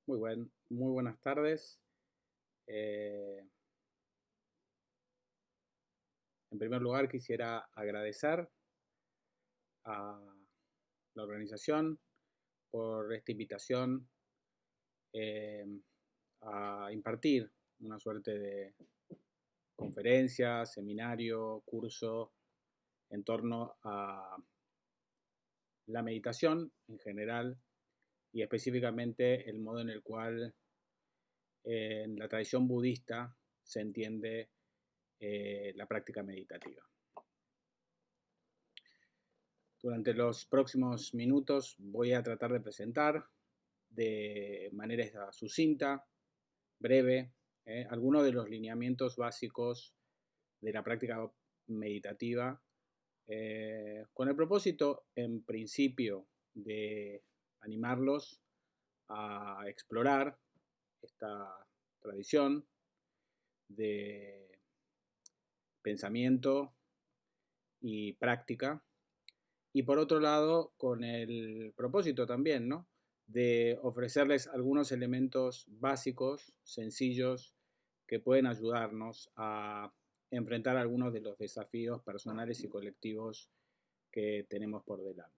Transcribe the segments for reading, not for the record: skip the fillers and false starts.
Muy buenas tardes. Eh, en primer lugar, quisiera agradecer a la organización por esta invitación eh, a impartir una suerte de conferencia, seminario, curso en torno a la meditación en general y específicamente el modo en el cual en la tradición budista se entiende la práctica meditativa. Durante los próximos minutos voy a tratar de presentar de manera sucinta, breve, algunos de los lineamientos básicos de la práctica meditativa, con el propósito, en principio, de animarlos a explorar esta tradición de pensamiento y práctica. Y por otro lado, con el propósito también, ¿no?, de ofrecerles algunos elementos básicos, sencillos, que pueden ayudarnos a enfrentar algunos de los desafíos personales y colectivos que tenemos por delante.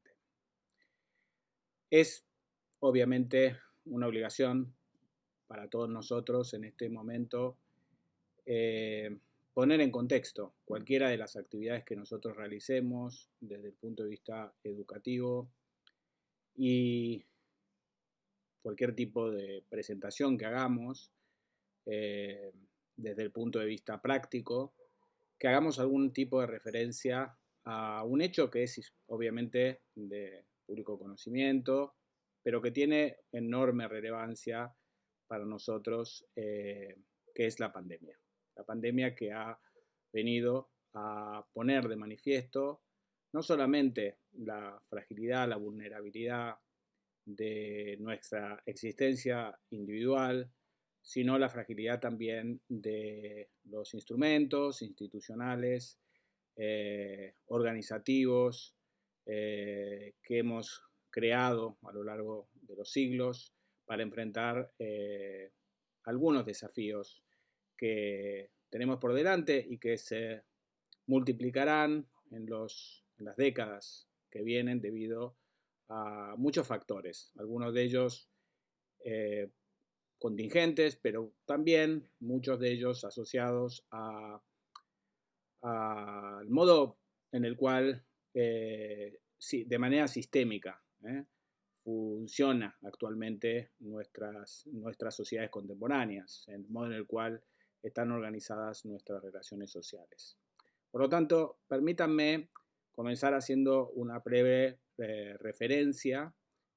Es obviamente una obligación para todos nosotros en este momento poner en contexto cualquiera de las actividades que nosotros realicemos desde el punto de vista educativo y cualquier tipo de presentación que hagamos eh, desde el punto de vista práctico, que hagamos algún tipo de referencia a un hecho que es obviamente de público conocimiento, pero que tiene enorme relevancia para nosotros, que es la pandemia. La pandemia que ha venido a poner de manifiesto no solamente la fragilidad, la vulnerabilidad de nuestra existencia individual, sino la fragilidad también de los instrumentos institucionales, organizativos, que hemos creado a lo largo de los siglos para enfrentar algunos desafíos que tenemos por delante y que se multiplicarán en las décadas que vienen debido a muchos factores, algunos de ellos eh, contingentes, pero también muchos de ellos asociados al modo en el cual de manera sistémica funciona actualmente nuestras sociedades contemporáneas, el modo en el cual están organizadas nuestras relaciones sociales. Por lo tanto, permítanme comenzar haciendo una breve referencia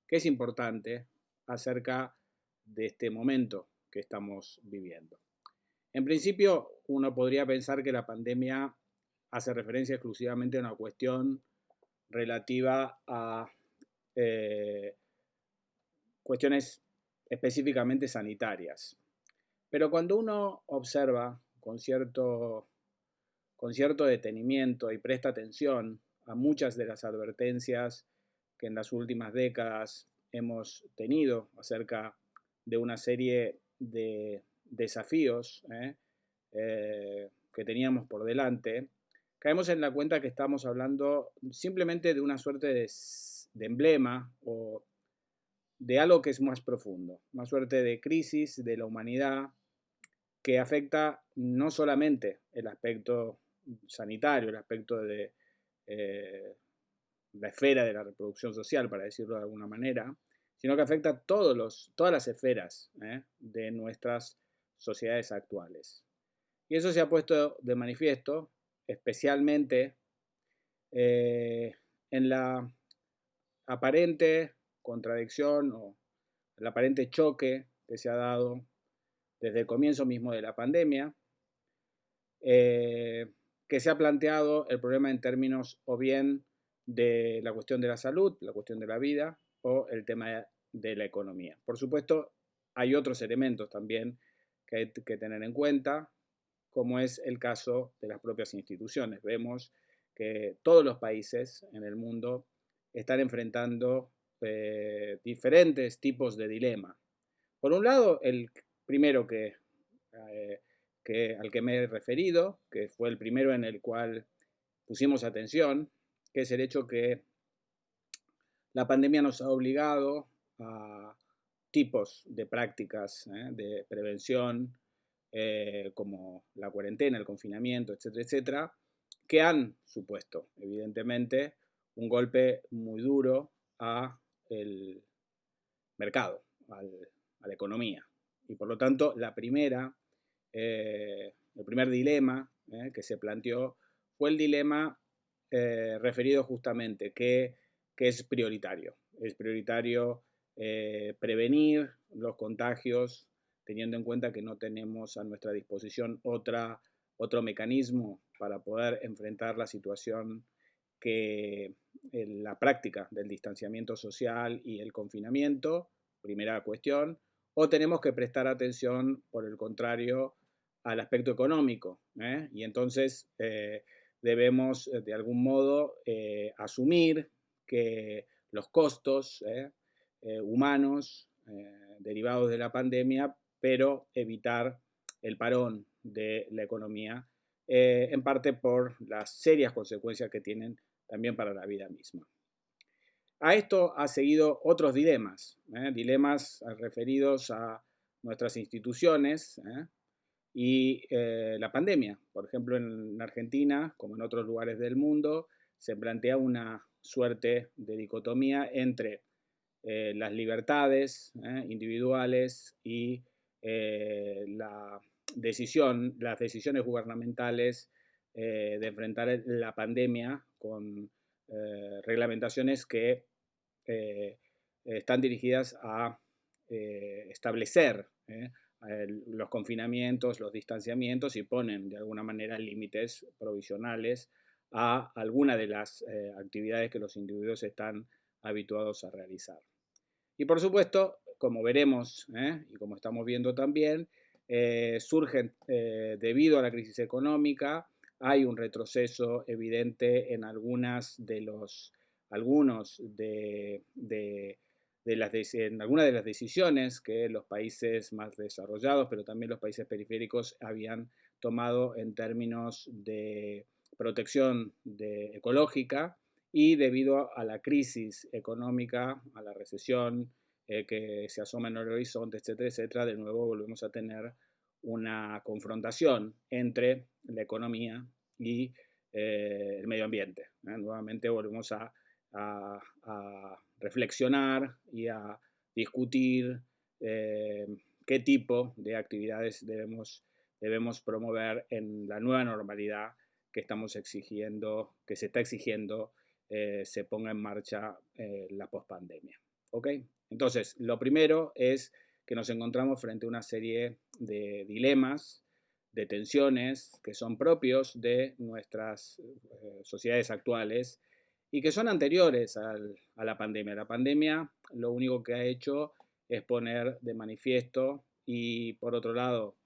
que es importante acerca de este momento que estamos viviendo. En principio, uno podría pensar que la pandemia hace referencia exclusivamente a una cuestión relativa a cuestiones específicamente sanitarias. Pero cuando uno observa con cierto detenimiento y presta atención a muchas de las advertencias que en las últimas décadas hemos tenido acerca de una serie de desafíos que teníamos por delante, caemos en la cuenta que estamos hablando simplemente de una suerte de emblema o de algo que es más profundo, una suerte de crisis de la humanidad que afecta no solamente el aspecto sanitario, el aspecto de la esfera de la reproducción social, para decirlo de alguna manera, sino que afecta todas las esferas de nuestras sociedades actuales. Y eso se ha puesto de manifiesto especialmente en la aparente contradicción o el aparente choque que se ha dado desde el comienzo mismo de la pandemia, que se ha planteado el problema en términos o bien de la cuestión de la salud, la cuestión de la vida o el tema de la economía. Por supuesto, hay otros elementos también que hay que tener en cuenta, como es el caso de las propias instituciones. Vemos que todos los países en el mundo están enfrentando diferentes tipos de dilema. Por un lado, el primero al que me he referido, que fue el primero en el cual pusimos atención, que es el hecho que la pandemia nos ha obligado a tipos de prácticas de prevención, como la cuarentena, el confinamiento, etcétera, etcétera, que han supuesto, evidentemente, un golpe muy duro a el mercado, a la economía. Y por lo tanto, el primer dilema que se planteó fue el dilema referido justamente que es prioritario. Es prioritario prevenir los contagios, teniendo en cuenta que no tenemos a nuestra disposición otro mecanismo para poder enfrentar la situación que la práctica del distanciamiento social y el confinamiento, primera cuestión, o tenemos que prestar atención, por el contrario, al aspecto económico, y entonces debemos de algún modo asumir que los costos humanos derivados de la pandemia, pero evitar el parón de la economía, en parte por las serias consecuencias que tienen también para la vida misma. A esto ha seguido otros dilemas referidos a nuestras instituciones y la pandemia. Por ejemplo, en Argentina, como en otros lugares del mundo, se plantea una suerte de dicotomía entre las libertades individuales y las decisiones gubernamentales de enfrentar la pandemia con reglamentaciones que están dirigidas a establecer los confinamientos, los distanciamientos y ponen de alguna manera límites provisionales a alguna de las actividades que los individuos están habituados a realizar. Y por supuesto, como veremos y como estamos viendo también, surgen debido a la crisis económica, hay un retroceso evidente en algunas de las decisiones que los países más desarrollados, pero también los países periféricos, habían tomado en términos de protección ecológica, y debido a la crisis económica, a la recesión que se asoma en el horizonte, etcétera, etcétera, de nuevo volvemos a tener una confrontación entre la economía y el medio ambiente. Nuevamente volvemos a reflexionar y a discutir qué tipo de actividades debemos promover en la nueva normalidad que estamos exigiendo, que se está exigiendo se ponga en marcha la pospandemia. ¿Ok? Entonces, lo primero es que nos encontramos frente a una serie de dilemas, de tensiones que son propios de nuestras sociedades actuales y que son anteriores a la pandemia. La pandemia lo único que ha hecho es poner de manifiesto y, por otro lado,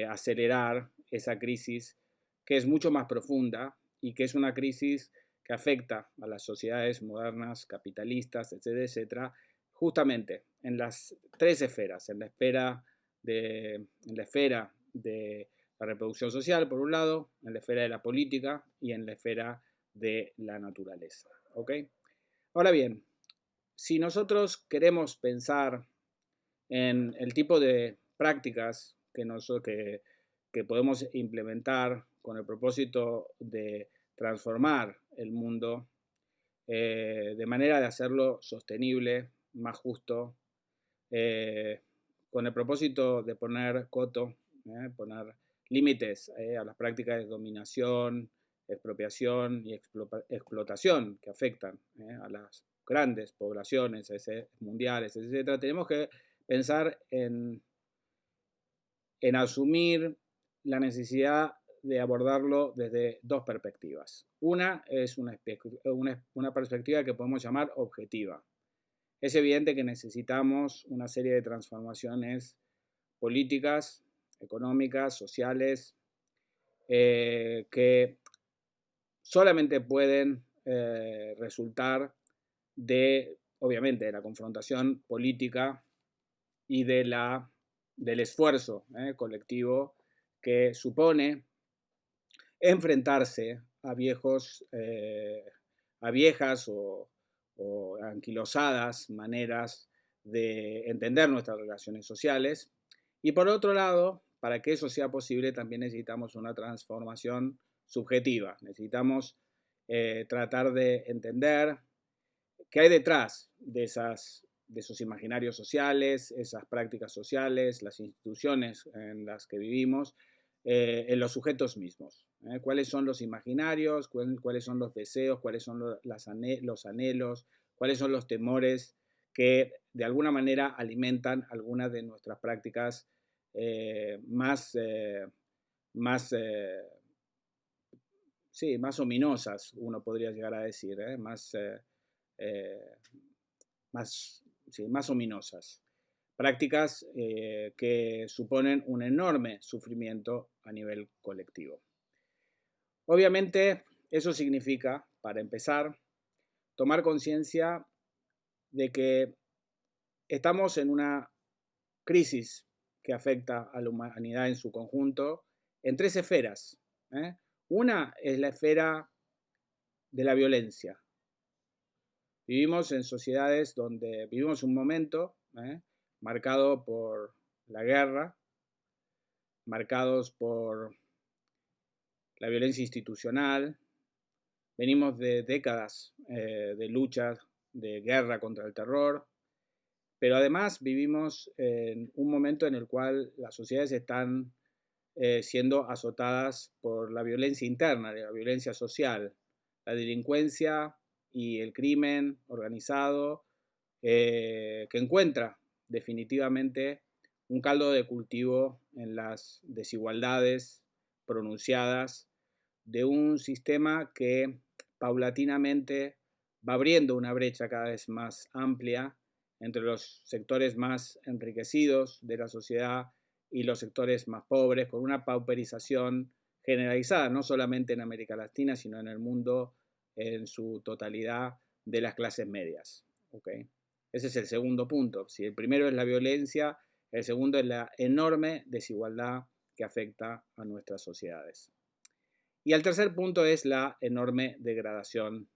acelerar esa crisis que es mucho más profunda y que es una crisis que afecta a las sociedades modernas, capitalistas, etcétera, etcétera, justamente en las tres esferas, en la esfera de la reproducción social, por un lado, en la esfera de la política y en la esfera de la naturaleza. ¿Ok? Ahora bien, si nosotros queremos pensar en el tipo de prácticas que podemos implementar con el propósito de transformar el mundo de manera de hacerlo sostenible, más justo, eh, con el propósito de poner coto, poner límites a las prácticas de dominación, expropiación y explotación que afectan a las grandes poblaciones mundiales, etc. Tenemos que pensar en asumir la necesidad de abordarlo desde dos perspectivas. Una es una perspectiva que podemos llamar objetiva. Es evidente que necesitamos una serie de transformaciones políticas, económicas, sociales, que solamente pueden resultar obviamente, de la confrontación política y del esfuerzo colectivo que supone enfrentarse a viejas o anquilosadas maneras de entender nuestras relaciones sociales. Y por otro lado, para que eso sea posible, también necesitamos una transformación subjetiva. Necesitamos tratar de entender qué hay detrás de esos imaginarios sociales, esas prácticas sociales, las instituciones en las que vivimos, en los sujetos mismos. ¿Cuáles son los imaginarios? ¿Cuáles son los deseos? ¿Cuáles son los anhelos? ¿Cuáles son los temores que de alguna manera alimentan algunas de nuestras prácticas más ominosas, uno podría llegar a decir, más ominosas? Prácticas que suponen un enorme sufrimiento a nivel colectivo. Obviamente, eso significa, para empezar, tomar conciencia de que estamos en una crisis que afecta a la humanidad en su conjunto en tres esferas. Una es la esfera de la violencia. Vivimos en sociedades donde vivimos un momento marcado por la guerra, marcados por la violencia institucional. Venimos de décadas de lucha, de guerra contra el terror, pero además vivimos en un momento en el cual las sociedades están siendo azotadas por la violencia interna, la violencia social, la delincuencia y el crimen organizado, que encuentra definitivamente un caldo de cultivo en las desigualdades pronunciadas de un sistema que paulatinamente va abriendo una brecha cada vez más amplia entre los sectores más enriquecidos de la sociedad y los sectores más pobres, con una pauperización generalizada, no solamente en América Latina, sino en el mundo en su totalidad de las clases medias. ¿Okay? Ese es el segundo punto. Si el primero es la violencia, el segundo es la enorme desigualdad que afecta a nuestras sociedades. Y el tercer punto es la enorme degradación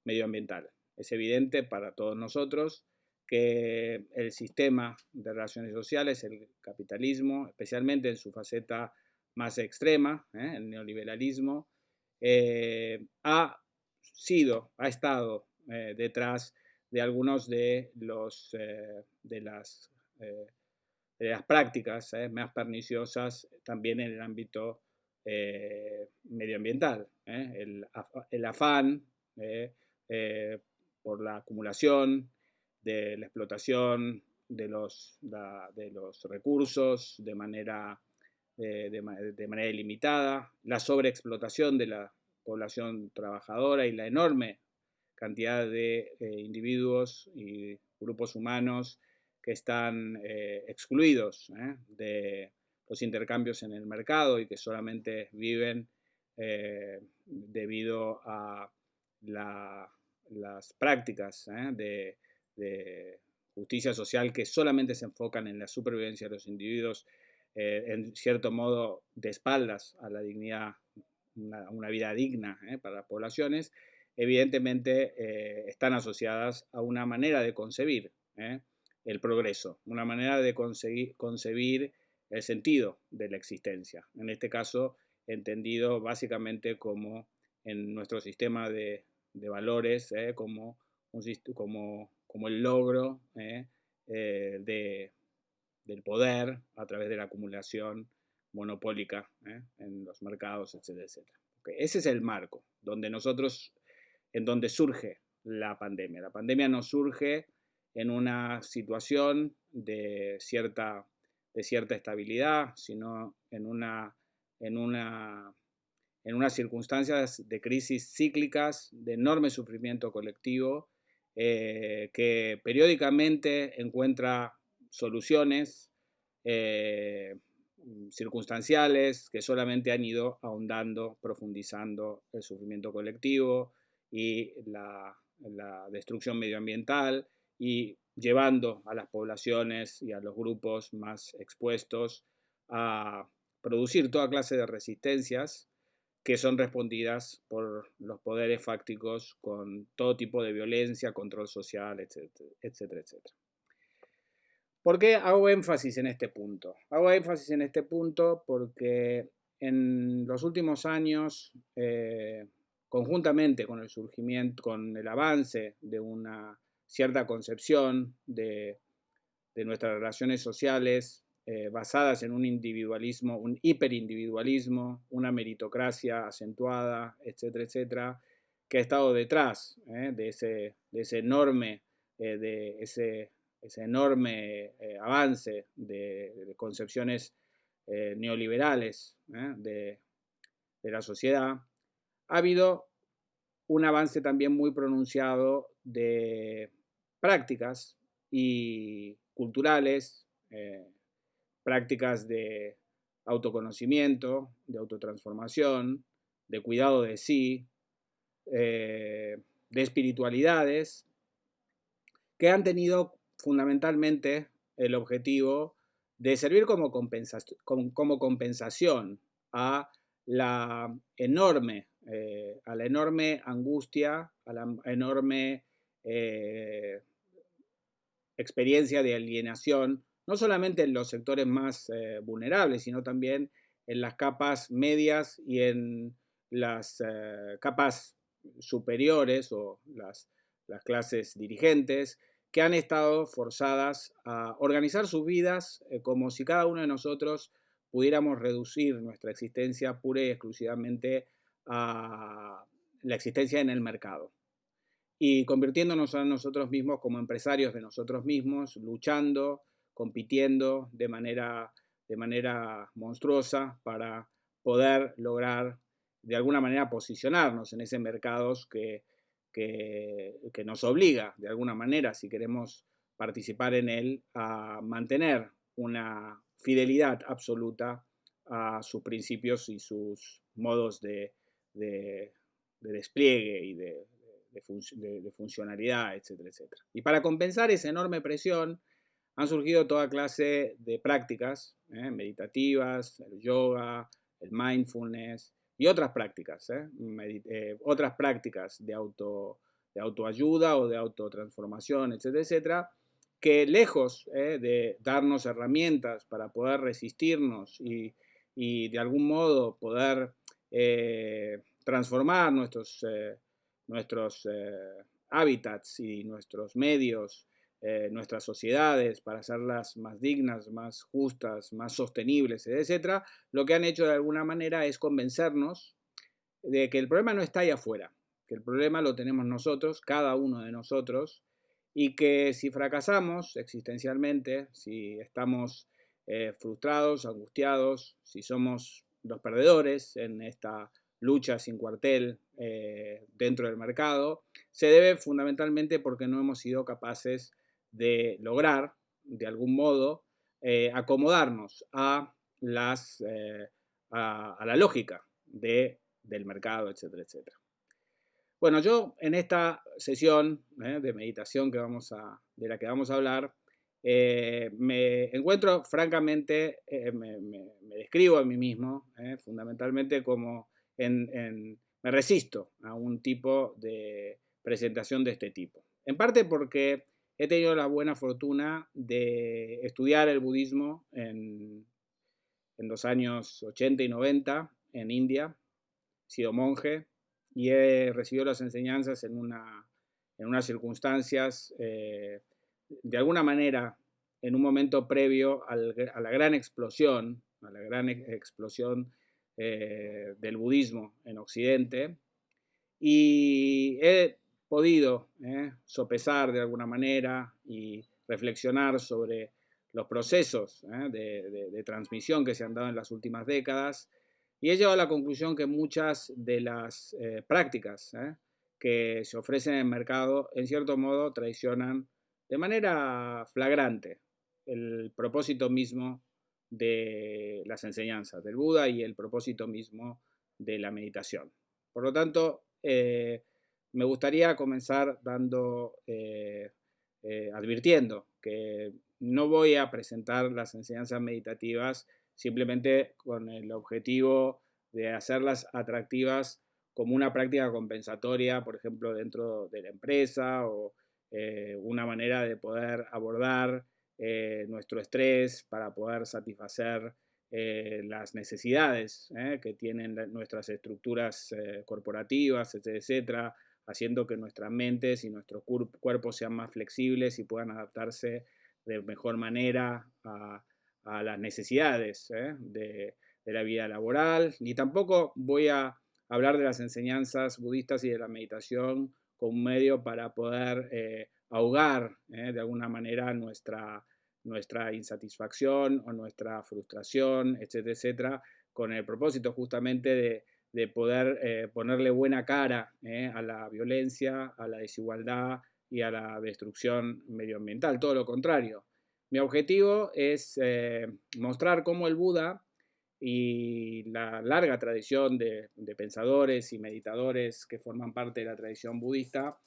medioambiental. Es evidente para todos nosotros que el sistema de relaciones sociales, el capitalismo, especialmente en su faceta más extrema, el neoliberalismo, ha estado detrás de algunos de las prácticas más perniciosas también en el ámbito medioambiental. El afán por la acumulación, de la explotación de los recursos de manera ilimitada, la sobreexplotación de la población trabajadora y la enorme cantidad de individuos y grupos humanos que están excluidos de los intercambios en el mercado y que solamente viven debido a las prácticas de justicia social que solamente se enfocan en la supervivencia de los individuos, en cierto modo de espaldas a la dignidad, una vida digna para las poblaciones, evidentemente están asociadas a una manera de concebir el progreso, una manera de concebir el sentido de la existencia. En este caso, entendido básicamente como en nuestro sistema de valores, como el logro del poder a través de la acumulación monopólica en los mercados, etcétera, etcétera. Okay. Ese es el marco en donde surge la pandemia. La pandemia no surge en una situación de cierta estabilidad, sino en unas circunstancias de crisis cíclicas, de enorme sufrimiento colectivo, que periódicamente encuentra soluciones circunstanciales que solamente han ido ahondando, profundizando el sufrimiento colectivo y la destrucción medioambiental y llevando a las poblaciones y a los grupos más expuestos a producir toda clase de resistencias que son respondidas por los poderes fácticos con todo tipo de violencia, control social, etcétera, etcétera, etcétera. ¿Por qué hago énfasis en este punto? Hago énfasis en este punto porque en los últimos años, conjuntamente con el surgimiento, con el avance de una cierta concepción de nuestras relaciones sociales basadas en un individualismo, un hiperindividualismo, una meritocracia acentuada, etcétera, etcétera, que ha estado detrás de ese enorme, ese enorme avance de concepciones neoliberales de la sociedad. Ha habido un avance también muy pronunciado de prácticas y culturales, prácticas de autoconocimiento, de autotransformación, de cuidado de sí, de espiritualidades, que han tenido fundamentalmente el objetivo de servir como compensación a la enorme angustia, a la enorme experiencia de alienación, no solamente en los sectores más vulnerables, sino también en las capas medias y en las capas superiores o las clases dirigentes, que han estado forzadas a organizar sus vidas como si cada uno de nosotros pudiéramos reducir nuestra existencia pura y exclusivamente a la existencia en el mercado y convirtiéndonos a nosotros mismos como empresarios de nosotros mismos, luchando, compitiendo de manera monstruosa para poder lograr de alguna manera posicionarnos en ese mercado que nos obliga de alguna manera, si queremos participar en él, a mantener una fidelidad absoluta a sus principios y sus modos de despliegue y de funcionalidad, etcétera, etcétera. Y para compensar esa enorme presión han surgido toda clase de prácticas meditativas, el yoga, el mindfulness y otras prácticas, otras prácticas de autoayuda o de autotransformación, etcétera, etcétera, que lejos de darnos herramientas para poder resistirnos y de algún modo poder transformar nuestros hábitats y nuestros medios, nuestras sociedades para hacerlas más dignas, más justas, más sostenibles, etc., lo que han hecho de alguna manera es convencernos de que el problema no está ahí afuera, que el problema lo tenemos nosotros, cada uno de nosotros, y que si fracasamos existencialmente, si estamos frustrados, angustiados, si somos los perdedores en esta lucha sin cuartel dentro del mercado, se debe fundamentalmente porque no hemos sido capaces de lograr, de algún modo, acomodarnos a la lógica del mercado, etcétera, etcétera. Bueno, yo en esta sesión de meditación de la que vamos a hablar, me encuentro francamente, me describo a mí mismo fundamentalmente como me resisto a un tipo de presentación de este tipo. En parte porque he tenido la buena fortuna de estudiar el budismo en los años 80 y 90 en India, he sido monje y he recibido las enseñanzas en unas circunstancias, de alguna manera, en un momento previo a la gran explosión, del budismo en Occidente, y he podido sopesar de alguna manera y reflexionar sobre los procesos de transmisión que se han dado en las últimas décadas, y he llegado a la conclusión que muchas de las prácticas que se ofrecen en el mercado, en cierto modo, traicionan de manera flagrante el propósito mismo de las enseñanzas del Buda y el propósito mismo de la meditación. Por lo tanto, me gustaría comenzar dando advirtiendo que no voy a presentar las enseñanzas meditativas simplemente con el objetivo de hacerlas atractivas como una práctica compensatoria, por ejemplo, dentro de la empresa o una manera de poder abordar nuestro estrés para poder satisfacer las necesidades que tienen nuestras estructuras corporativas, etcétera, haciendo que nuestras mentes y nuestros cuerpos sean más flexibles y puedan adaptarse de mejor manera a las necesidades de la vida laboral. Ni tampoco voy a hablar de las enseñanzas budistas y de la meditación como un medio para poder ahogar de alguna manera nuestra insatisfacción o nuestra frustración, etcétera, etcétera, con el propósito justamente de poder ponerle buena cara a la violencia, a la desigualdad y a la destrucción medioambiental. Todo lo contrario. Mi objetivo es mostrar cómo el Buda y la larga tradición de pensadores y meditadores que forman parte de la tradición budista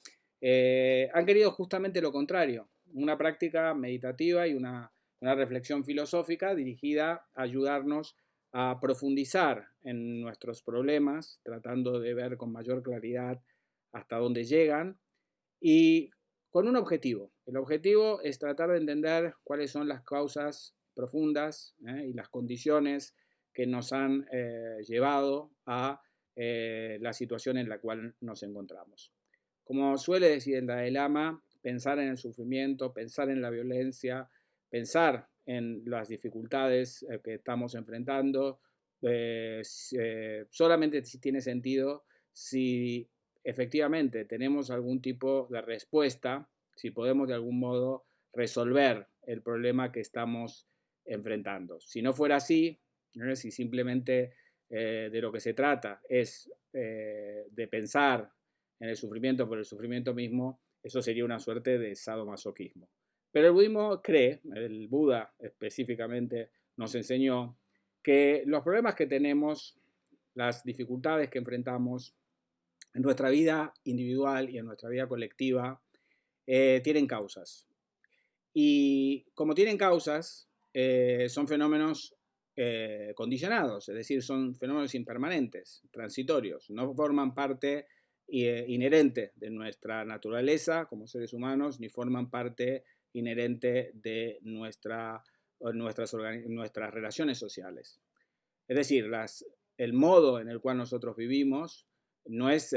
han querido justamente lo contrario, una práctica meditativa y una reflexión filosófica dirigida a ayudarnos a profundizar en nuestros problemas, tratando de ver con mayor claridad hasta dónde llegan y con un objetivo. El objetivo es tratar de entender cuáles son las causas profundas y las condiciones que nos han llevado a la situación en la cual nos encontramos. Como suele decir el Dalai Lama, pensar en el sufrimiento, pensar en la violencia, pensar en las dificultades que estamos enfrentando, solamente tiene sentido si efectivamente tenemos algún tipo de respuesta, si podemos de algún modo resolver el problema que estamos enfrentando. Si no fuera así, si simplemente de lo que se trata es de pensar en el sufrimiento por el sufrimiento mismo, eso sería una suerte de sadomasoquismo. Pero el budismo cree, el Buda específicamente nos enseñó que los problemas que tenemos, las dificultades que enfrentamos en nuestra vida individual y en nuestra vida colectiva, tienen causas. Y como tienen causas, son fenómenos condicionados, es decir, son fenómenos impermanentes, transitorios, no forman parte inherente de nuestra naturaleza como seres humanos, ni forman parte inherente de nuestras relaciones sociales. Es decir, el modo en el cual nosotros vivimos no es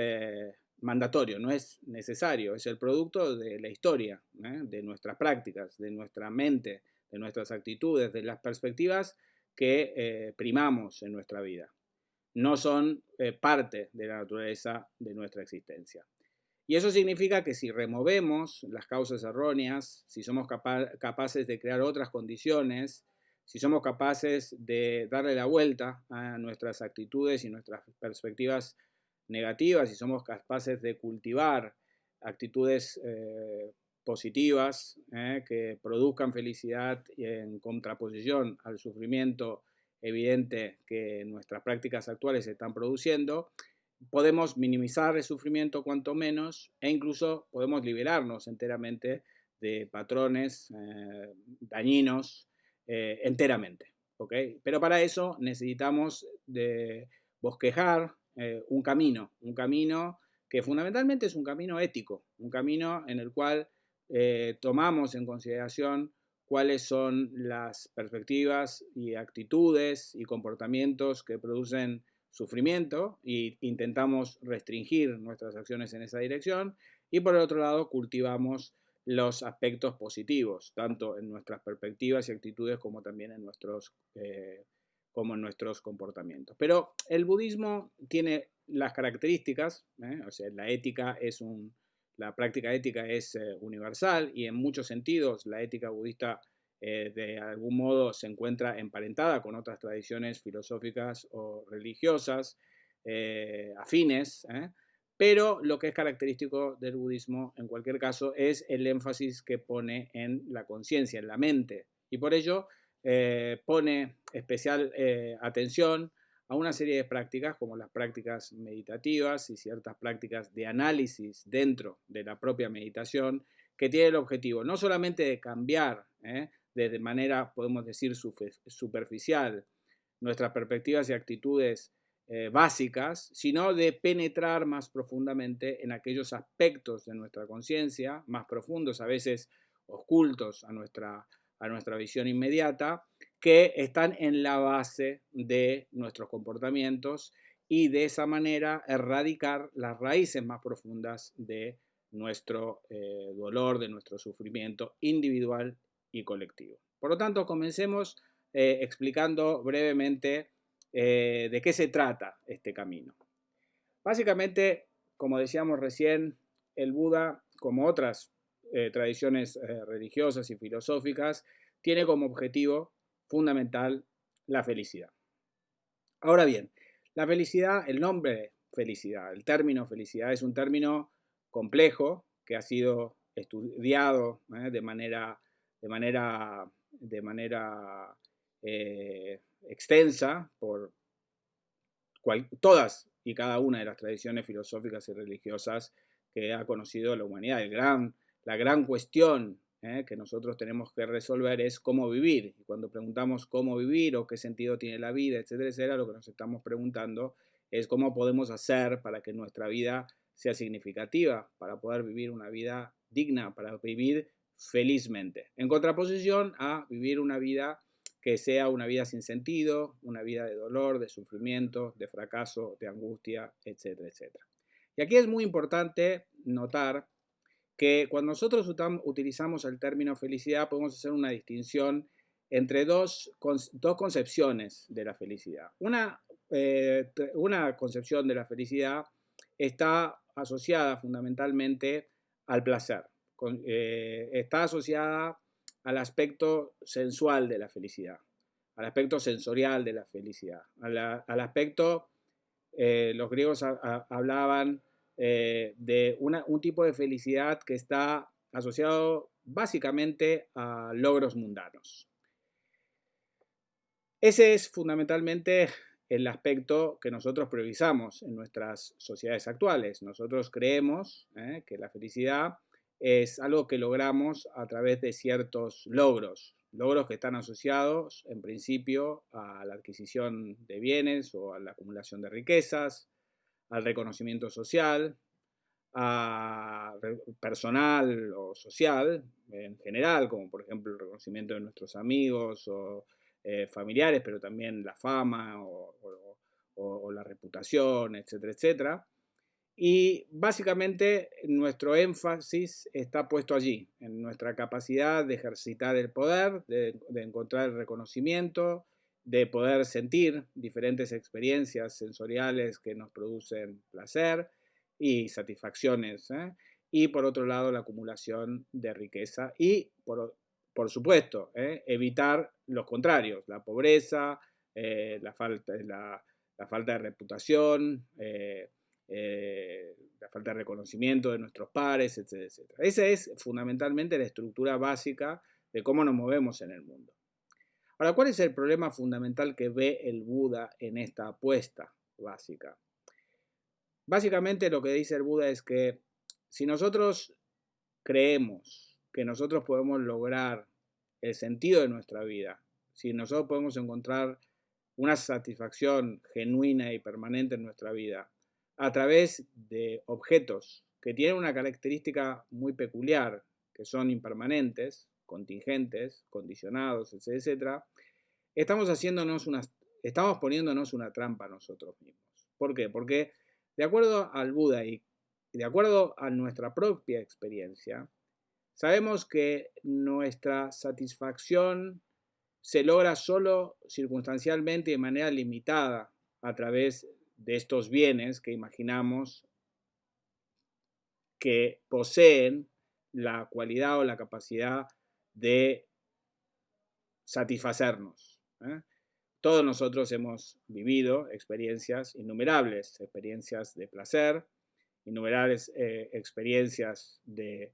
mandatorio, no es necesario, es el producto de la historia, de nuestras prácticas, de nuestra mente, de nuestras actitudes, de las perspectivas que primamos en nuestra vida. No son parte de la naturaleza de nuestra existencia. Y eso significa que si removemos las causas erróneas, si somos capaces de crear otras condiciones, si somos capaces de darle la vuelta a nuestras actitudes y nuestras perspectivas negativas, si somos capaces de cultivar actitudes positivas que produzcan felicidad en contraposición al sufrimiento evidente que nuestras prácticas actuales están produciendo, podemos minimizar el sufrimiento cuanto menos e incluso podemos liberarnos enteramente de patrones dañinos enteramente. ¿Okay? Pero para eso necesitamos bosquejar un camino que fundamentalmente es un camino ético, un camino en el cual tomamos en consideración cuáles son las perspectivas y actitudes y comportamientos que producen sufrimiento e intentamos restringir nuestras acciones en esa dirección y por el otro lado cultivamos los aspectos positivos, tanto en nuestras perspectivas y actitudes como también en nuestros comportamientos. Pero el budismo tiene las características, o sea, la práctica ética es universal y en muchos sentidos la ética budista de algún modo se encuentra emparentada con otras tradiciones filosóficas o religiosas afines, pero lo que es característico del budismo en cualquier caso es el énfasis que pone en la conciencia, en la mente, y por ello pone especial atención a una serie de prácticas como las prácticas meditativas y ciertas prácticas de análisis dentro de la propia meditación que tiene el objetivo no solamente de cambiar, de manera, podemos decir, superficial, nuestras perspectivas y actitudes básicas, sino de penetrar más profundamente en aquellos aspectos de nuestra conciencia, más profundos, a veces ocultos a nuestra visión inmediata, que están en la base de nuestros comportamientos y de esa manera erradicar las raíces más profundas de nuestro dolor, de nuestro sufrimiento individual y colectivo. Por lo tanto, comencemos explicando brevemente de qué se trata este camino. Básicamente, como decíamos recién, el Buda, como otras tradiciones religiosas y filosóficas, tiene como objetivo fundamental la felicidad. Ahora bien, la felicidad, el nombre felicidad, el término felicidad es un término complejo que ha sido estudiado de manera extensa por todas y cada una de las tradiciones filosóficas y religiosas que ha conocido la humanidad. La gran cuestión que nosotros tenemos que resolver es cómo vivir. Y cuando preguntamos cómo vivir o qué sentido tiene la vida, etcétera, etcétera, lo que nos estamos preguntando es cómo podemos hacer para que nuestra vida sea significativa, para poder vivir una vida digna, para vivir felizmente. En contraposición a vivir una vida que sea una vida sin sentido, una vida de dolor, de sufrimiento, de fracaso, de angustia, etcétera, etcétera. Y aquí es muy importante notar que cuando nosotros utilizamos el término felicidad podemos hacer una distinción entre dos concepciones de la felicidad. Una concepción de la felicidad está asociada fundamentalmente al placer, está asociada al aspecto sensual de la felicidad, al aspecto sensorial de la felicidad, al aspecto, los griegos hablaban de un tipo de felicidad que está asociado básicamente a logros mundanos. Ese es fundamentalmente el aspecto que nosotros priorizamos en nuestras sociedades actuales. Nosotros creemos que la felicidad es algo que logramos a través de ciertos logros que están asociados en principio a la adquisición de bienes o a la acumulación de riquezas, al reconocimiento social, personal o social en general, como por ejemplo el reconocimiento de nuestros amigos o familiares, pero también la fama o la reputación, etcétera, etcétera. Y básicamente nuestro énfasis está puesto allí, en nuestra capacidad de ejercitar el poder, de encontrar el reconocimiento, de poder sentir diferentes experiencias sensoriales que nos producen placer y satisfacciones. Y por otro lado, la acumulación de riqueza y, por supuesto, evitar los contrarios, la pobreza, la falta de reputación, la falta de reconocimiento de nuestros pares, etcétera, etcétera. Esa es fundamentalmente la estructura básica de cómo nos movemos en el mundo. Ahora, ¿cuál es el problema fundamental que ve el Buda en esta apuesta básica? Básicamente lo que dice el Buda es que si nosotros creemos que nosotros podemos lograr el sentido de nuestra vida, si nosotros podemos encontrar una satisfacción genuina y permanente en nuestra vida a través de objetos que tienen una característica muy peculiar, que son impermanentes, contingentes, condicionados, etcétera, estamos poniéndonos una trampa a nosotros mismos. ¿Por qué? Porque de acuerdo al Buda y de acuerdo a nuestra propia experiencia, sabemos que nuestra satisfacción se logra solo circunstancialmente y de manera limitada a través de estos bienes que imaginamos que poseen la cualidad o la capacidad de satisfacernos. Todos nosotros hemos vivido experiencias innumerables, experiencias de placer, innumerables experiencias de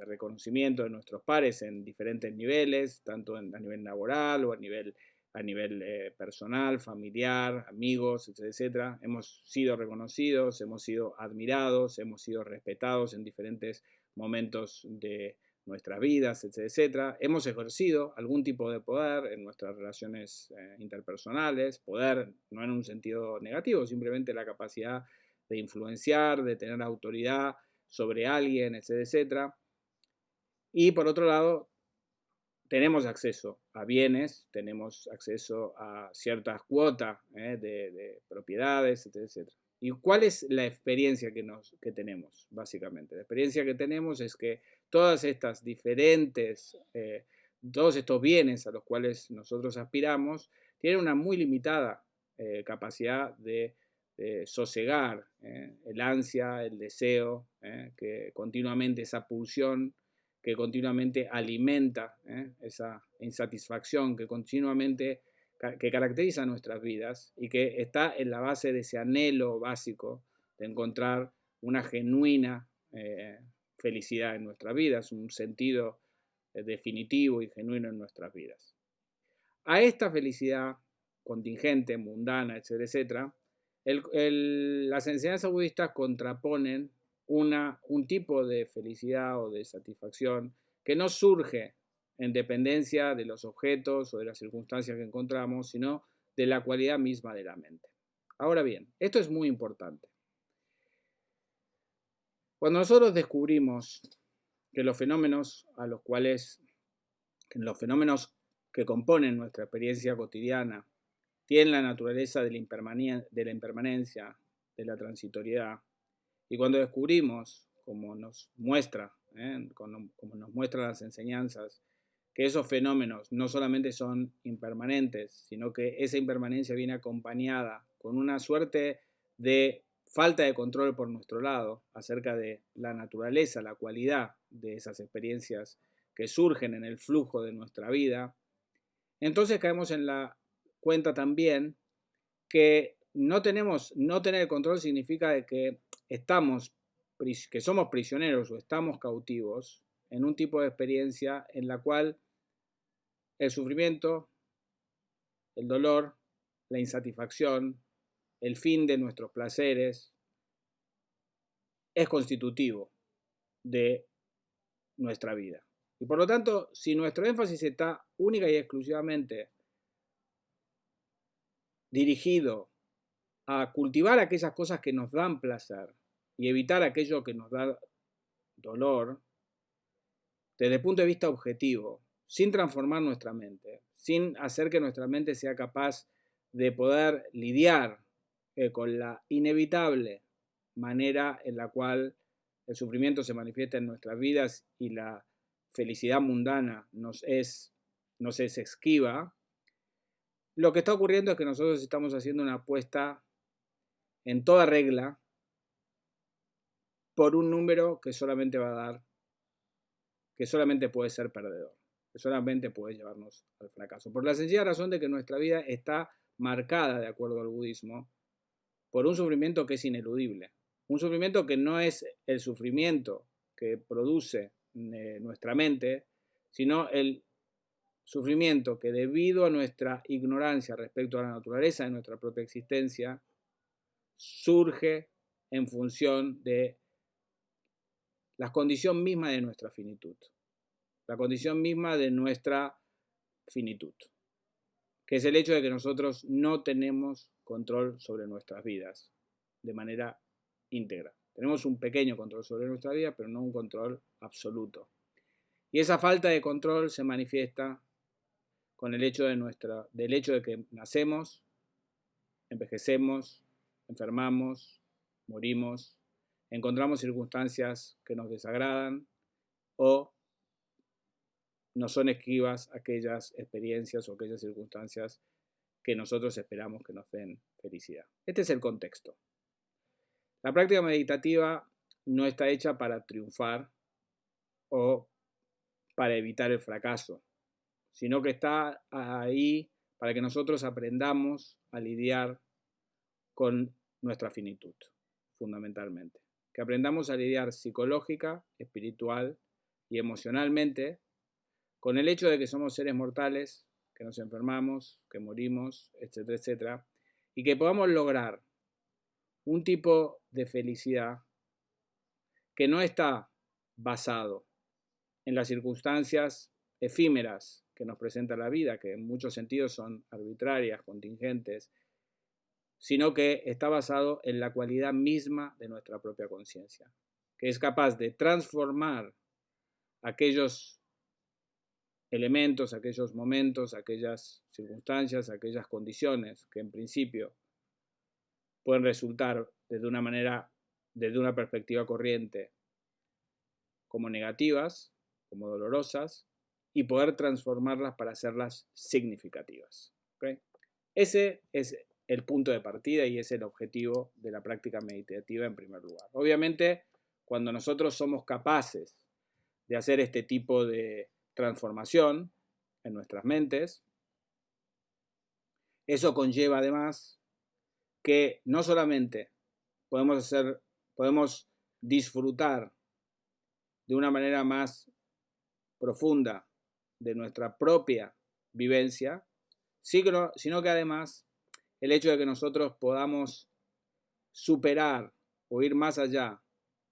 reconocimiento de nuestros pares en diferentes niveles, tanto a nivel laboral o a nivel a nivel personal, familiar, amigos, etcétera. Hemos sido reconocidos, hemos sido admirados, hemos sido respetados en diferentes momentos de nuestras vidas, etcétera. Hemos ejercido algún tipo de poder en nuestras relaciones interpersonales, poder no en un sentido negativo, simplemente la capacidad de influenciar, de tener autoridad sobre alguien, etcétera. Y por otro lado, tenemos acceso a bienes, tenemos acceso a ciertas cuotas de propiedades, etcétera. ¿Y cuál es la experiencia que tenemos, básicamente? La experiencia que tenemos es que todas estas diferentes, todos estos bienes a los cuales nosotros aspiramos, tienen una muy limitada capacidad de sosegar el ansia, el deseo, que continuamente esa pulsión que continuamente alimenta esa insatisfacción que continuamente que caracteriza nuestras vidas y que está en la base de ese anhelo básico de encontrar una genuina felicidad en nuestras vidas, un sentido definitivo y genuino en nuestras vidas. A esta felicidad contingente, mundana, etcétera, las enseñanzas budistas contraponen un tipo de felicidad o de satisfacción que no surge en dependencia de los objetos o de las circunstancias que encontramos, sino de la cualidad misma de la mente. Ahora bien, esto es muy importante. Cuando nosotros descubrimos que los fenómenos que componen nuestra experiencia cotidiana tienen la naturaleza de la impermanencia, de la transitoriedad, y cuando descubrimos, como nos muestran las enseñanzas, que esos fenómenos no solamente son impermanentes, sino que esa impermanencia viene acompañada con una suerte de falta de control por nuestro lado acerca de la naturaleza, la cualidad de esas experiencias que surgen en el flujo de nuestra vida, entonces caemos en la cuenta también que no tener control significa que somos prisioneros o estamos cautivos en un tipo de experiencia en la cual el sufrimiento, el dolor, la insatisfacción, el fin de nuestros placeres es constitutivo de nuestra vida. Y por lo tanto, si nuestro énfasis está única y exclusivamente dirigido a cultivar aquellas cosas que nos dan placer y evitar aquello que nos da dolor, desde el punto de vista objetivo, sin transformar nuestra mente, sin hacer que nuestra mente sea capaz de poder lidiar con la inevitable manera en la cual el sufrimiento se manifiesta en nuestras vidas y la felicidad mundana nos es esquiva, lo que está ocurriendo es que nosotros estamos haciendo una apuesta en toda regla por un número que solamente va a dar, que solamente puede ser perdedor, que solamente puede llevarnos al fracaso. Por la sencilla razón de que nuestra vida está marcada, de acuerdo al budismo, por un sufrimiento que es ineludible. Un sufrimiento que no es el sufrimiento que produce nuestra mente, sino el sufrimiento que debido a nuestra ignorancia respecto a la naturaleza de nuestra propia existencia, surge en función de la condición misma de nuestra finitud. La condición misma de nuestra finitud, que es el hecho de que nosotros no tenemos control sobre nuestras vidas de manera íntegra. Tenemos un pequeño control sobre nuestra vida, pero no un control absoluto. Y esa falta de control se manifiesta con el hecho del hecho de que nacemos, envejecemos, enfermamos, morimos, encontramos circunstancias que nos desagradan o nos son esquivas aquellas experiencias o aquellas circunstancias que nosotros esperamos que nos den felicidad. Este es el contexto. La práctica meditativa no está hecha para triunfar o para evitar el fracaso, sino que está ahí para que nosotros aprendamos a lidiar con nuestra finitud, fundamentalmente. Que aprendamos a lidiar psicológica, espiritual y emocionalmente con el hecho de que somos seres mortales, que nos enfermamos, que morimos, etcétera, etcétera, y que podamos lograr un tipo de felicidad que no está basado en las circunstancias efímeras que nos presenta la vida, que en muchos sentidos son arbitrarias, contingentes, sino que está basado en la cualidad misma de nuestra propia conciencia, que es capaz de transformar aquellos elementos, aquellos momentos, aquellas circunstancias, aquellas condiciones que en principio pueden resultar desde una perspectiva corriente, como negativas, como dolorosas, y poder transformarlas para hacerlas significativas. ¿Okay? Ese es el punto de partida y es el objetivo de la práctica meditativa en primer lugar. Obviamente, cuando nosotros somos capaces de hacer este tipo de transformación en nuestras mentes, eso conlleva además que no solamente podemos disfrutar de una manera más profunda de nuestra propia vivencia, sino que además el hecho de que nosotros podamos superar o ir más allá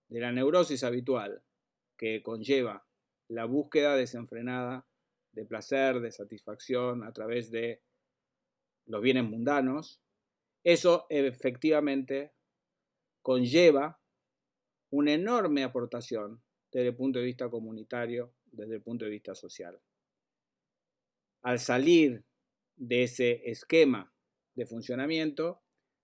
de la neurosis habitual que conlleva la búsqueda desenfrenada de placer, de satisfacción a través de los bienes mundanos, eso efectivamente conlleva una enorme aportación desde el punto de vista comunitario, desde el punto de vista social. Al salir de ese esquema de funcionamiento,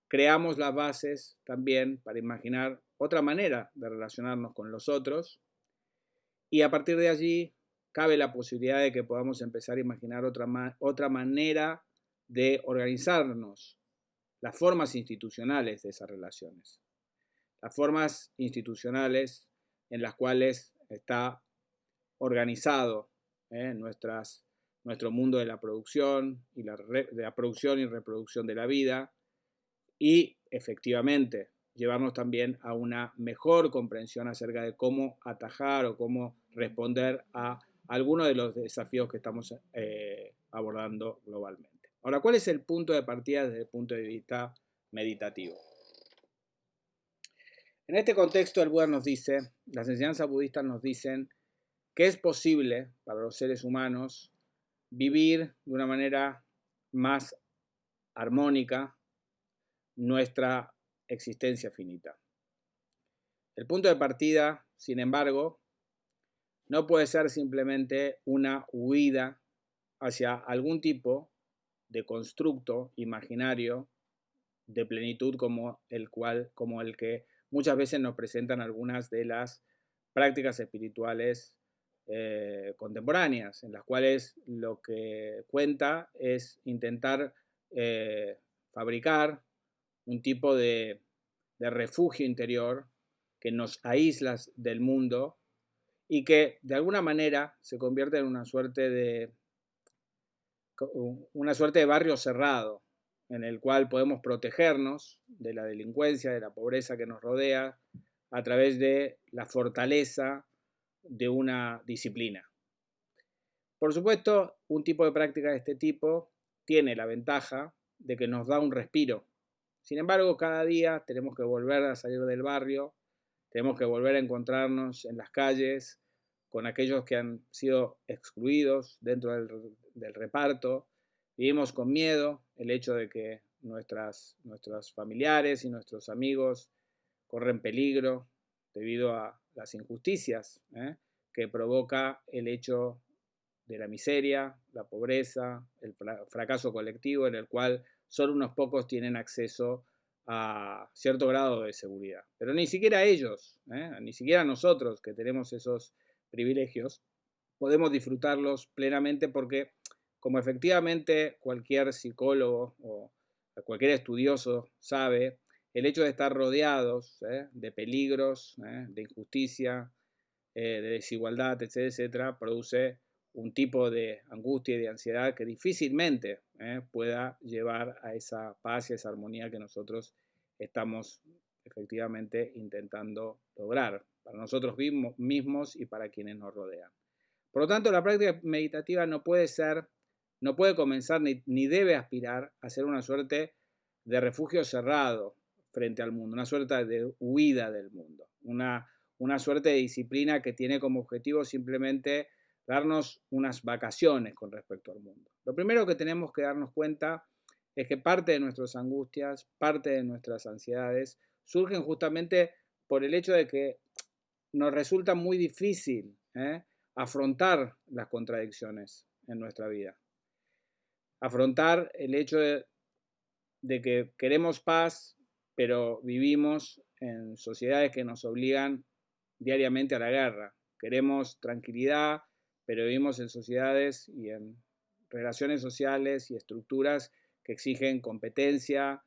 creamos las bases también para imaginar otra manera de relacionarnos con los otros y a partir de allí cabe la posibilidad de que podamos empezar a imaginar otra manera de organizarnos, las formas institucionales de esas relaciones, las formas institucionales en las cuales está organizado nuestro mundo de la producción y de la producción y reproducción de la vida y efectivamente llevarnos también a una mejor comprensión acerca de cómo atajar o cómo responder a algunos de los desafíos que estamos abordando globalmente. Ahora, ¿cuál es el punto de partida desde el punto de vista meditativo? En este contexto el Buda nos dice, las enseñanzas budistas nos dicen que es posible para los seres humanos vivir de una manera más armónica nuestra existencia finita. El punto de partida, sin embargo, no puede ser simplemente una huida hacia algún tipo de constructo imaginario de plenitud como el que muchas veces nos presentan algunas de las prácticas espirituales contemporáneas, en las cuales lo que cuenta es intentar fabricar un tipo de refugio interior que nos aísla del mundo y que de alguna manera se convierte en una suerte de barrio cerrado en el cual podemos protegernos de la delincuencia, de la pobreza que nos rodea a través de la fortaleza de una disciplina. Por supuesto, un tipo de práctica de este tipo tiene la ventaja de que nos da un respiro. Sin embargo, cada día tenemos que volver a salir del barrio, tenemos que volver a encontrarnos en las calles con aquellos que han sido excluidos dentro del reparto. Vivimos con miedo el hecho de que nuestros familiares y nuestros amigos corren peligro debido a las injusticias que provoca el hecho de la miseria, la pobreza, el fracaso colectivo en el cual solo unos pocos tienen acceso a cierto grado de seguridad. Pero ni siquiera ellos, ni siquiera nosotros que tenemos esos privilegios, podemos disfrutarlos plenamente porque, como efectivamente cualquier psicólogo o cualquier estudioso sabe, el hecho de estar rodeados de peligros, de injusticia, de desigualdad, etcétera, produce un tipo de angustia y de ansiedad que difícilmente pueda llevar a esa paz y a esa armonía que nosotros estamos efectivamente intentando lograr para nosotros mismos y para quienes nos rodean. Por lo tanto, la práctica meditativa no puede ser no puede comenzar ni debe aspirar a ser una suerte de refugio cerrado frente al mundo, una suerte de huida del mundo, una suerte de disciplina que tiene como objetivo simplemente darnos unas vacaciones con respecto al mundo. Lo primero que tenemos que darnos cuenta es que parte de nuestras angustias, parte de nuestras ansiedades, surgen justamente por el hecho de que nos resulta muy difícil afrontar las contradicciones en nuestra vida. Afrontar el hecho de que queremos paz, pero vivimos en sociedades que nos obligan diariamente a la guerra. Queremos tranquilidad, pero vivimos en sociedades y en relaciones sociales y estructuras que exigen competencia,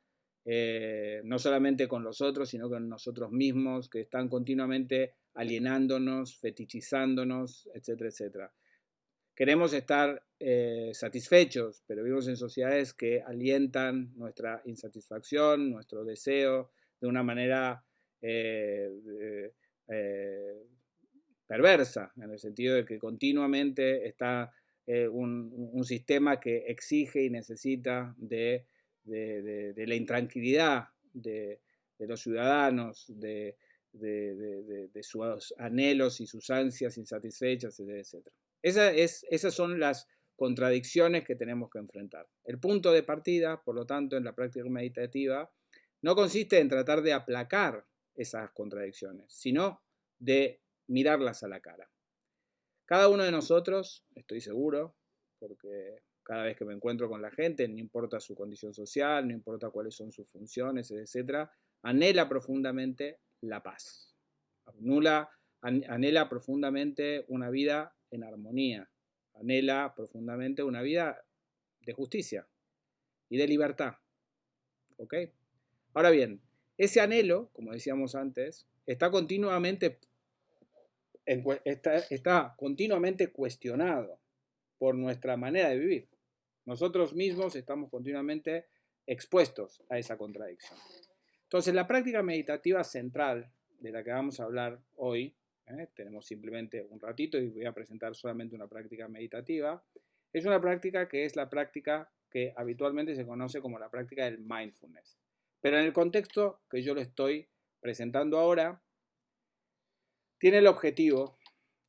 no solamente con los otros, sino con nosotros mismos, que están continuamente alienándonos, fetichizándonos, etcétera, etcétera. Queremos estar satisfechos, pero vivimos en sociedades que alientan nuestra insatisfacción, nuestro deseo, de una manera perversa, en el sentido de que continuamente está un sistema que exige y necesita de la intranquilidad de los ciudadanos, de sus anhelos y sus ansias insatisfechas, etc. Esas son las contradicciones que tenemos que enfrentar. El punto de partida, por lo tanto, en la práctica meditativa, no consiste en tratar de aplacar esas contradicciones, sino de mirarlas a la cara. Cada uno de nosotros, estoy seguro, porque cada vez que me encuentro con la gente, no importa su condición social, no importa cuáles son sus funciones, etc., anhela profundamente la paz. Anhela profundamente una vida en armonía. Anhela profundamente una vida de justicia y de libertad. ¿Ok? Ahora bien, ese anhelo, como decíamos antes, está continuamente cuestionado por nuestra manera de vivir. Nosotros mismos estamos continuamente expuestos a esa contradicción. Entonces, la práctica meditativa central de la que vamos a hablar hoy, tenemos simplemente un ratito y voy a presentar solamente una práctica meditativa, es una práctica que es la práctica que habitualmente se conoce como la práctica del mindfulness. Pero en el contexto que yo lo estoy presentando ahora, tiene el objetivo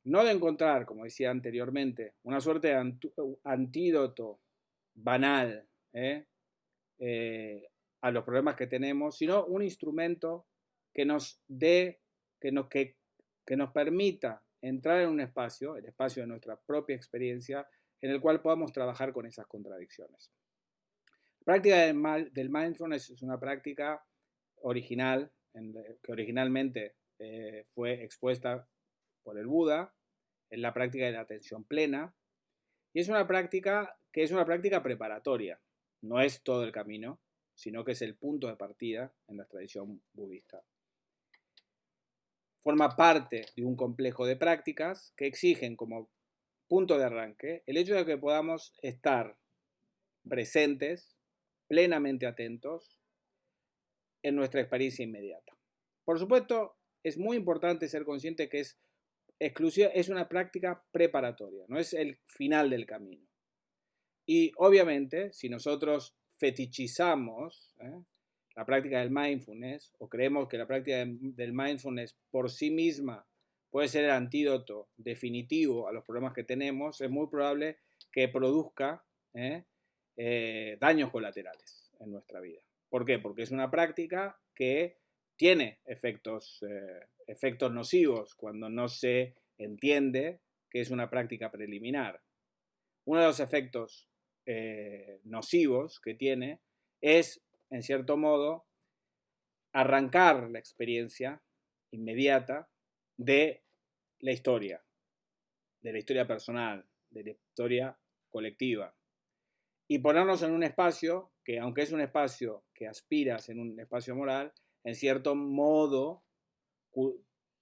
no de encontrar, como decía anteriormente, una suerte de antídoto banal a los problemas que tenemos, sino un instrumento que nos permita entrar en un espacio, el espacio de nuestra propia experiencia, en el cual podamos trabajar con esas contradicciones. La práctica del mindfulness es una práctica original, que originalmente fue expuesta por el Buda, en la práctica de la atención plena, y es una práctica que es una práctica preparatoria, no es todo el camino, sino que es el punto de partida en la tradición budista. Forma parte de un complejo de prácticas que exigen como punto de arranque el hecho de que podamos estar presentes, plenamente atentos en nuestra experiencia inmediata. Por supuesto, es muy importante ser consciente que es una práctica preparatoria, no es el final del camino. Y obviamente, si nosotros fetichizamos la práctica del mindfulness o creemos que la práctica del mindfulness por sí misma puede ser el antídoto definitivo a los problemas que tenemos, es muy probable que produzca daños colaterales en nuestra vida. ¿Por qué? Porque es una práctica que tiene efectos nocivos cuando no se entiende que es una práctica preliminar. Uno de los efectos nocivos que tiene es, en cierto modo, arrancar la experiencia inmediata de la historia personal, de la historia colectiva, y ponernos en un espacio que, aunque es un espacio que aspira a ser un espacio moral, en cierto modo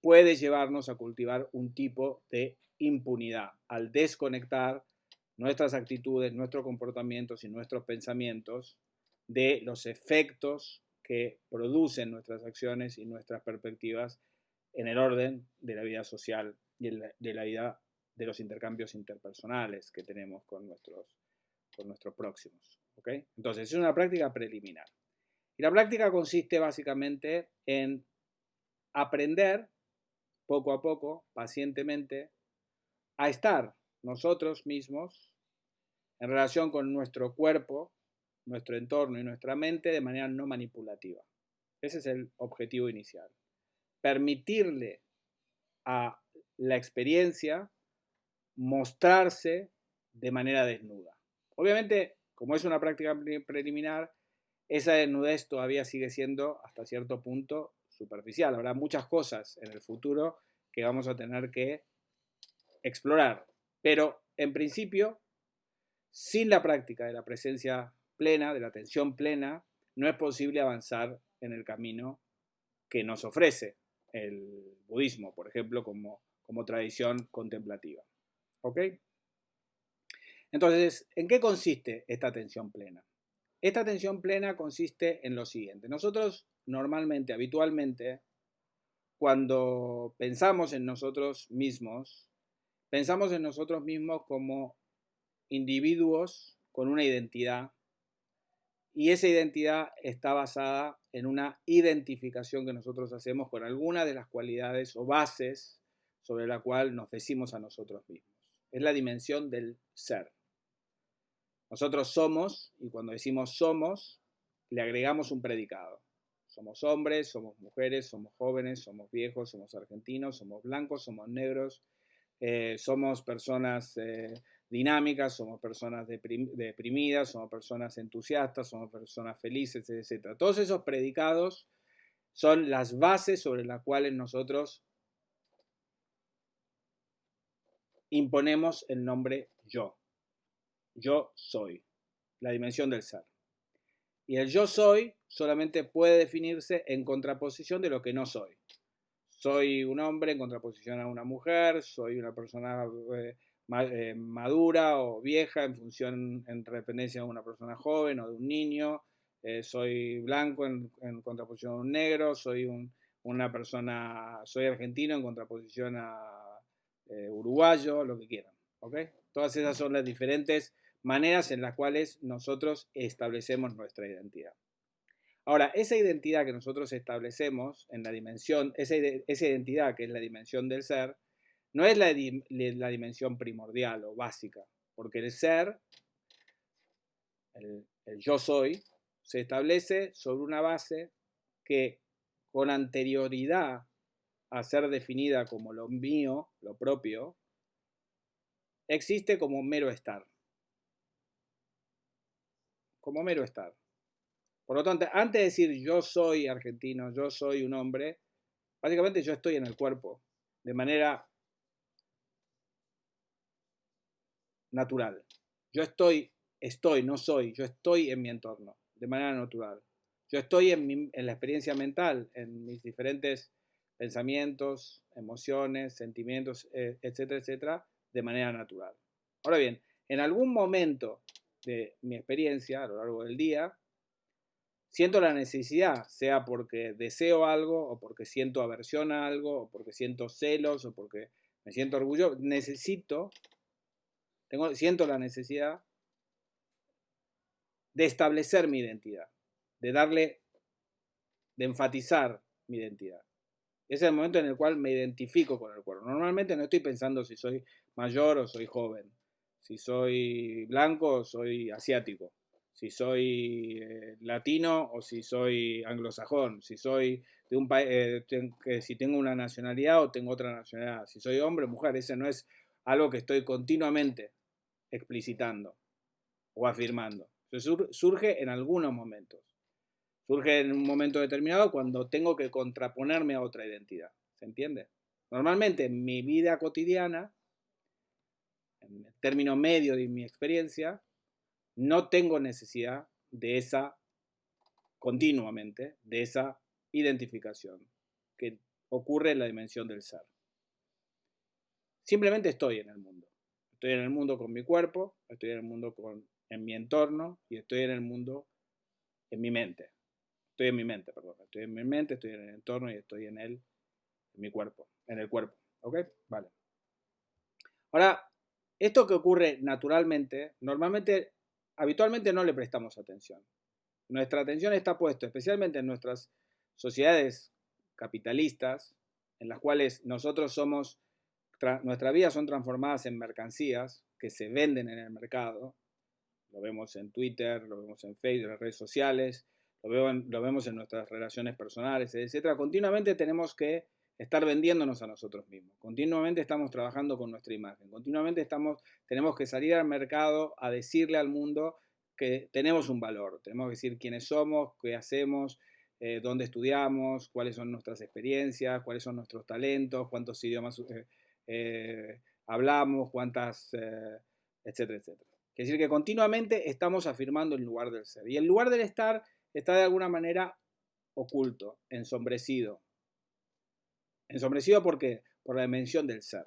puede llevarnos a cultivar un tipo de impunidad al desconectar nuestras actitudes, nuestros comportamientos y nuestros pensamientos de los efectos que producen nuestras acciones y nuestras perspectivas en el orden de la vida social y de la vida de los intercambios interpersonales que tenemos con con nuestros próximos. ¿Okay? Entonces, es una práctica preliminar. Y la práctica consiste básicamente en aprender poco a poco, pacientemente, a estar nosotros mismos en relación con nuestro cuerpo, nuestro entorno y nuestra mente de manera no manipulativa. Ese es el objetivo inicial. Permitirle a la experiencia mostrarse de manera desnuda. Obviamente, como es una práctica preliminar, esa desnudez todavía sigue siendo hasta cierto punto superficial. Habrá muchas cosas en el futuro que vamos a tener que explorar. Pero en principio, sin la práctica de la presencia plena, de la atención plena, no es posible avanzar en el camino que nos ofrece el budismo, por ejemplo, como tradición contemplativa. ¿Ok? Entonces, ¿en qué consiste esta atención plena? Esta atención plena consiste en lo siguiente. Nosotros normalmente, habitualmente, cuando pensamos en nosotros mismos como individuos con una identidad, y esa identidad está basada en una identificación que nosotros hacemos con alguna de las cualidades o bases sobre la cual nos decimos a nosotros mismos. Es la dimensión del ser. Nosotros somos, y cuando decimos somos, le agregamos un predicado. Somos hombres, somos mujeres, somos jóvenes, somos viejos, somos argentinos, somos blancos, somos negros, somos personas dinámicas, somos personas deprimidas, somos personas entusiastas, somos personas felices, etc. Todos esos predicados son las bases sobre las cuales nosotros imponemos el nombre yo. Yo soy, la dimensión del ser. Y el yo soy solamente puede definirse en contraposición de lo que no soy. Soy un hombre en contraposición a una mujer, soy una persona madura o vieja en dependencia de una persona joven o de un niño, soy blanco en contraposición a un negro, soy argentino en contraposición a uruguayo, lo que quieran. ¿Okay? Todas esas son las diferentes maneras en las cuales nosotros establecemos nuestra identidad. Ahora, esa identidad que nosotros establecemos en la dimensión, esa identidad que es la dimensión del ser, no es la dimensión primordial o básica, porque el ser, el yo soy, se establece sobre una base que con anterioridad a ser definida como lo mío, lo propio, existe como mero estar. Como mero estar. Por lo tanto, antes de decir yo soy argentino, yo soy un hombre, básicamente yo estoy en el cuerpo de manera natural. Yo estoy, no soy, yo estoy en mi entorno de manera natural. Yo estoy en la experiencia mental, en mis diferentes pensamientos, emociones, sentimientos, etcétera, etcétera, de manera natural. Ahora bien, en algún momento de mi experiencia a lo largo del día, siento la necesidad, sea porque deseo algo, o porque siento aversión a algo, o porque siento celos, o porque me siento orgulloso, siento la necesidad de establecer mi identidad, de enfatizar mi identidad. Ese es el momento en el cual me identifico con el cuerpo. Normalmente no estoy pensando si soy mayor o soy joven, si soy blanco o soy asiático, si soy latino o si soy anglosajón, si soy de un país, si tengo una nacionalidad o tengo otra nacionalidad, si soy hombre o mujer. Ese no es algo que estoy continuamente explicitando o afirmando. Surge en algunos momentos. Surge en un momento determinado cuando tengo que contraponerme a otra identidad. ¿Se entiende? Normalmente en mi vida cotidiana, en el término medio de mi experiencia, no tengo necesidad de continuamente, de esa identificación que ocurre en la dimensión del ser. Simplemente estoy en el mundo. Estoy en el mundo con mi cuerpo, estoy en el mundo en mi entorno y estoy en el mundo en mi mente. Estoy en mi mente, estoy en el entorno y estoy en mi cuerpo, en el cuerpo. ¿Ok? Vale. Ahora, esto que ocurre naturalmente, normalmente habitualmente no le prestamos atención. Nuestra atención está puesta especialmente en nuestras sociedades capitalistas, en las cuales nosotros nuestras vidas son transformadas en mercancías que se venden en el mercado. Lo vemos en Twitter, lo vemos en Facebook, en las redes sociales, lo vemos en nuestras relaciones personales, etc. Continuamente tenemos que estar vendiéndonos a nosotros mismos. Continuamente estamos trabajando con nuestra imagen. Continuamente tenemos que salir al mercado a decirle al mundo que tenemos un valor. Tenemos que decir quiénes somos, qué hacemos, dónde estudiamos, cuáles son nuestras experiencias, cuáles son nuestros talentos, cuántos idiomas hablamos, etcétera, etcétera. Es decir, que continuamente estamos afirmando el lugar del ser. Y el lugar del estar está de alguna manera oculto, ensombrecido. ¿Ensombrecido por qué? Por la dimensión del ser.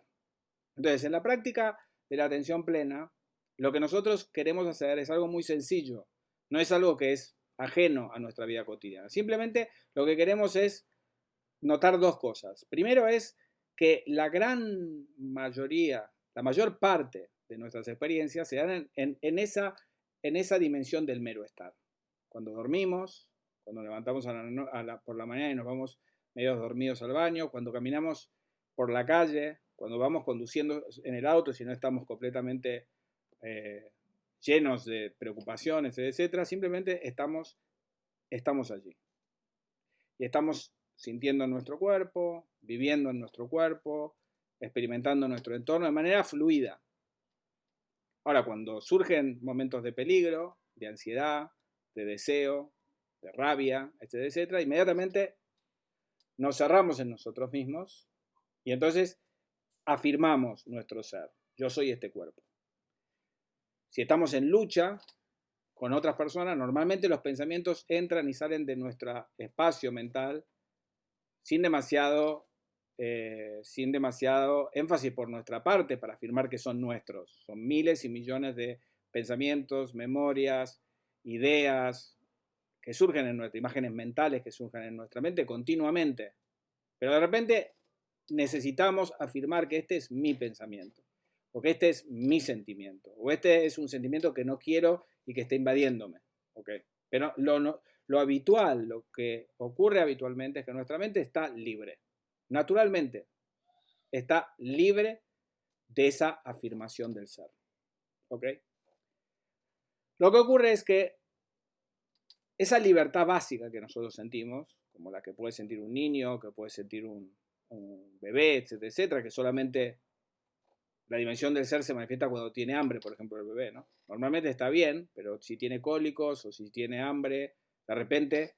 Entonces, en la práctica de la atención plena, lo que nosotros queremos hacer es algo muy sencillo. No es algo que es ajeno a nuestra vida cotidiana. Simplemente lo que queremos es notar dos cosas. Primero es que la gran mayoría, la mayor parte de nuestras experiencias se dan en esa dimensión del mero estar. Cuando dormimos, cuando levantamos por la mañana y nos vamos medio dormidos al baño, cuando caminamos por la calle, cuando vamos conduciendo en el auto, si no estamos completamente llenos de preocupaciones, etc., simplemente estamos allí. Y estamos sintiendo en nuestro cuerpo, viviendo en nuestro cuerpo, experimentando nuestro entorno de manera fluida. Ahora, cuando surgen momentos de peligro, de ansiedad, de deseo, de rabia, etcétera, etcétera, inmediatamente nos cerramos en nosotros mismos y entonces afirmamos nuestro ser. Yo soy este cuerpo. Si estamos en lucha con otras personas, normalmente los pensamientos entran y salen de nuestro espacio mental sin demasiado énfasis por nuestra parte para afirmar que son nuestros. Son miles y millones de pensamientos, memorias, ideas que surgen en nuestra, imágenes mentales que surgen en nuestra mente continuamente. Pero de repente necesitamos afirmar que este es mi pensamiento, o que este es mi sentimiento, o este es un sentimiento que no quiero y que está invadiéndome. ¿Okay? Pero lo habitual, lo que ocurre habitualmente es que nuestra mente está libre. Naturalmente, está libre de esa afirmación del ser. ¿Ok? Lo que ocurre es que esa libertad básica que nosotros sentimos, como la que puede sentir un niño, que puede sentir un bebé, etcétera, etcétera, que solamente la dimensión del ser se manifiesta cuando tiene hambre, por ejemplo, el bebé, ¿no? Normalmente está bien, pero si tiene cólicos o si tiene hambre, de repente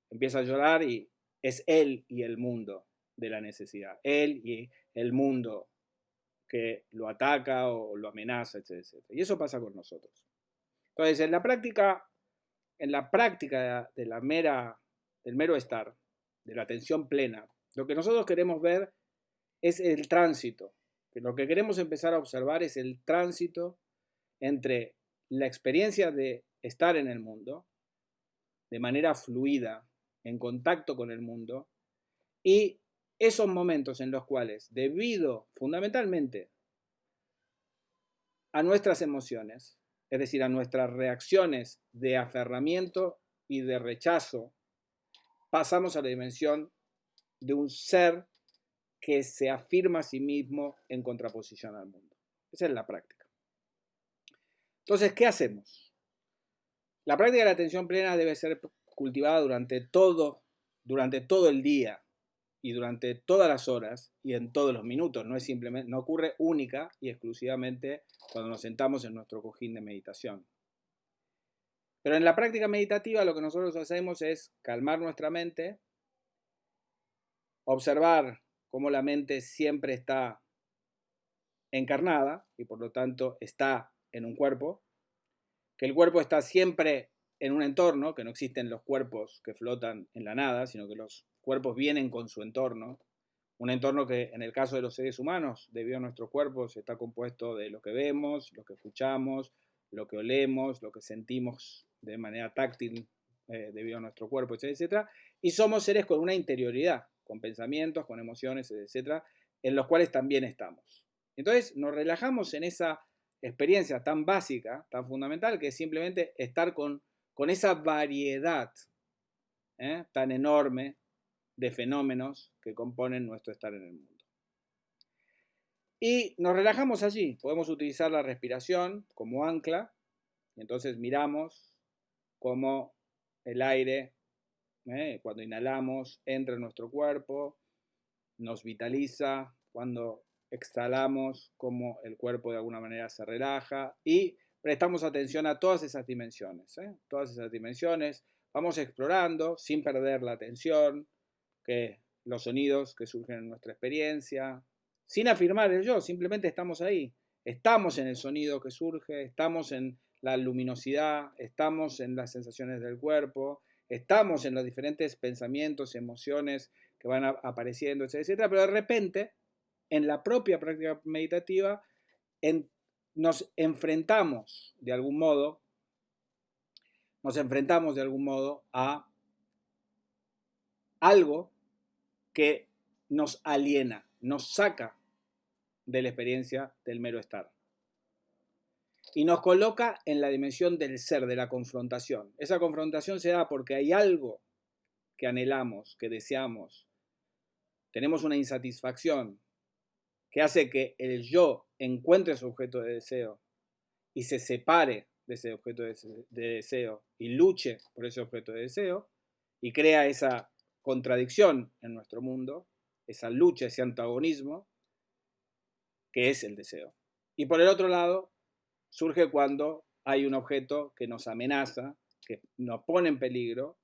empieza a llorar y es él y el mundo de la necesidad. Él y el mundo que lo ataca o lo amenaza, etcétera, etcétera. Y eso pasa con nosotros. Entonces, en la práctica del mero estar, de la atención plena, lo que nosotros queremos ver es el tránsito. Lo que queremos empezar a observar es el tránsito entre la experiencia de estar en el mundo, de manera fluida, en contacto con el mundo, y esos momentos en los cuales, debido fundamentalmente a nuestras emociones, es decir, a nuestras reacciones de aferramiento y de rechazo, pasamos a la dimensión de un ser que se afirma a sí mismo en contraposición al mundo. Esa es la práctica. Entonces, ¿qué hacemos? La práctica de la atención plena debe ser cultivada durante todo el día y durante todas las horas y en todos los minutos. No ocurre única y exclusivamente cuando nos sentamos en nuestro cojín de meditación. Pero en la práctica meditativa lo que nosotros hacemos es calmar nuestra mente, observar cómo la mente siempre está encarnada y por lo tanto está en un cuerpo, que el cuerpo está siempre en un entorno, que no existen los cuerpos que flotan en la nada, sino que los cuerpos vienen con su entorno, un entorno que en el caso de los seres humanos, debido a nuestros cuerpos, está compuesto de lo que vemos, lo que escuchamos, lo que olemos, lo que sentimos de manera táctil debido a nuestro cuerpo, etcétera, y somos seres con una interioridad, con pensamientos, con emociones, etcétera, en los cuales también estamos. Entonces nos relajamos en esa experiencia tan básica, tan fundamental, que es simplemente estar con esa variedad tan enorme de fenómenos que componen nuestro estar en el mundo. Y nos relajamos allí. Podemos utilizar la respiración como ancla. Y entonces miramos cómo el aire, cuando inhalamos, entra en nuestro cuerpo, nos vitaliza. Cuando exhalamos, cómo el cuerpo de alguna manera se relaja. Y prestamos atención a todas esas dimensiones. Todas esas dimensiones. Vamos explorando sin perder la atención, que los sonidos que surgen en nuestra experiencia, sin afirmar el yo, simplemente estamos ahí. Estamos en el sonido que surge, estamos en la luminosidad, estamos en las sensaciones del cuerpo, estamos en los diferentes pensamientos, emociones que van apareciendo, etcétera, pero de repente, en la propia práctica meditativa, nos enfrentamos de algún modo a algo que nos aliena, nos saca de la experiencia del mero estar. Y nos coloca en la dimensión del ser, de la confrontación. Esa confrontación se da porque hay algo que anhelamos, que deseamos. Tenemos una insatisfacción que hace que el yo encuentre su objeto de deseo y se separe de ese objeto de deseo y luche por ese objeto de deseo y crea esa contradicción en nuestro mundo, esa lucha, ese antagonismo que es el deseo. Y por el otro lado, surge cuando hay un objeto que nos amenaza, que nos pone en peligro,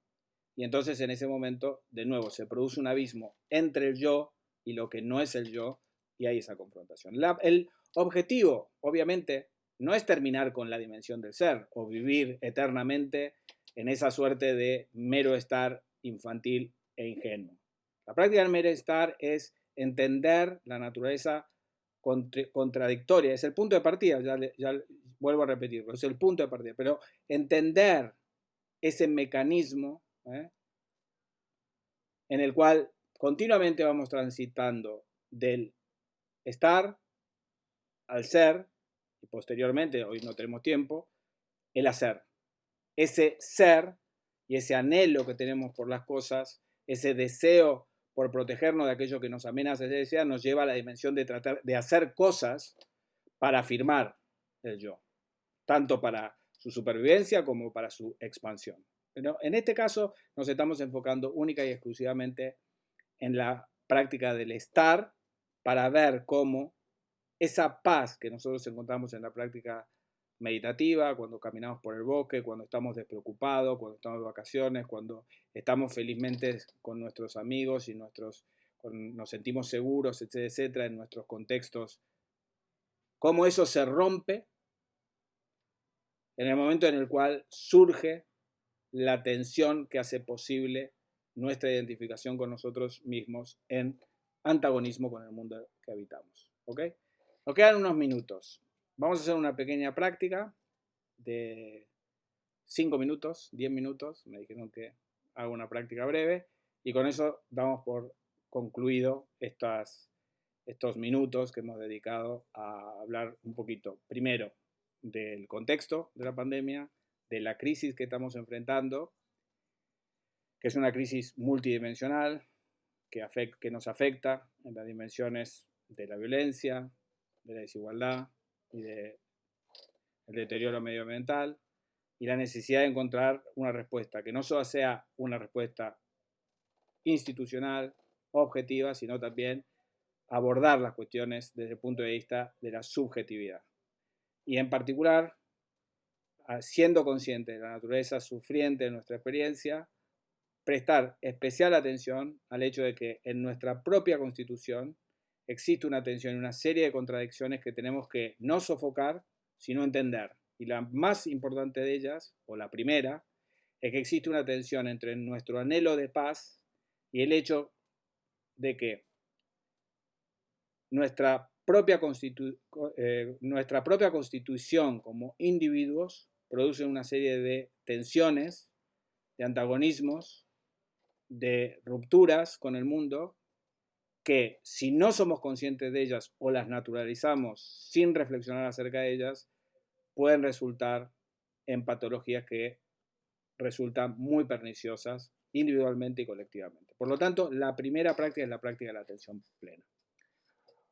y entonces en ese momento, de nuevo, se produce un abismo entre el yo y lo que no es el yo, y hay esa confrontación. El objetivo, obviamente, no es terminar con la dimensión del ser o vivir eternamente en esa suerte de mero estar infantil e ingenuo. La práctica del mero estar es entender la naturaleza contradictoria, es el punto de partida, ya vuelvo a repetirlo, es el punto de partida, pero entender ese mecanismo en el cual continuamente vamos transitando del estar al ser, y posteriormente, hoy no tenemos tiempo, el hacer. Ese ser y ese anhelo que tenemos por las cosas, ese deseo por protegernos de aquello que nos amenaza, ese deseo, nos lleva a la dimensión de tratar de hacer cosas para afirmar el yo, tanto para su supervivencia como para su expansión. Pero en este caso nos estamos enfocando única y exclusivamente en la práctica del estar para ver cómo esa paz que nosotros encontramos en la práctica meditativa, cuando caminamos por el bosque, cuando estamos despreocupados, cuando estamos de vacaciones, cuando estamos felizmente con nuestros amigos y nos sentimos seguros, etcétera, en nuestros contextos, cómo eso se rompe en el momento en el cual surge la tensión que hace posible nuestra identificación con nosotros mismos en antagonismo con el mundo que habitamos. ¿Ok? Nos quedan unos minutos. Vamos a hacer una pequeña práctica de 5 minutos, 10 minutos. Me dijeron que haga una práctica breve y con eso damos por concluido estos minutos que hemos dedicado a hablar un poquito, primero, del contexto de la pandemia, de la crisis que estamos enfrentando, que es una crisis multidimensional, que nos afecta en las dimensiones de la violencia, de la desigualdad y del deterioro medioambiental, y la necesidad de encontrar una respuesta que no solo sea una respuesta institucional, objetiva, sino también abordar las cuestiones desde el punto de vista de la subjetividad. Y en particular, siendo consciente de la naturaleza sufriente de nuestra experiencia, prestar especial atención al hecho de que en nuestra propia Constitución existe una tensión y una serie de contradicciones que tenemos que no sofocar, sino entender. Y la más importante de ellas, o la primera, es que existe una tensión entre nuestro anhelo de paz y el hecho de que nuestra propia constitución como individuos produce una serie de tensiones, de antagonismos, de rupturas con el mundo que si no somos conscientes de ellas o las naturalizamos sin reflexionar acerca de ellas, pueden resultar en patologías que resultan muy perniciosas individualmente y colectivamente. Por lo tanto, la primera práctica es la práctica de la atención plena.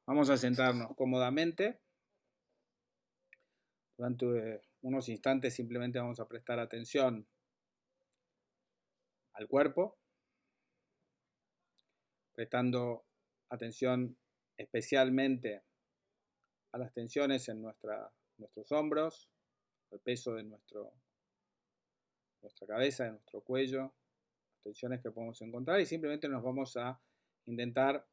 Vamos a sentarnos cómodamente. Durante unos instantes simplemente vamos a prestar atención al cuerpo, prestando atención especialmente a las tensiones en nuestros hombros, al peso de nuestra cabeza, de nuestro cuello, las tensiones que podemos encontrar, y simplemente nos vamos a intentar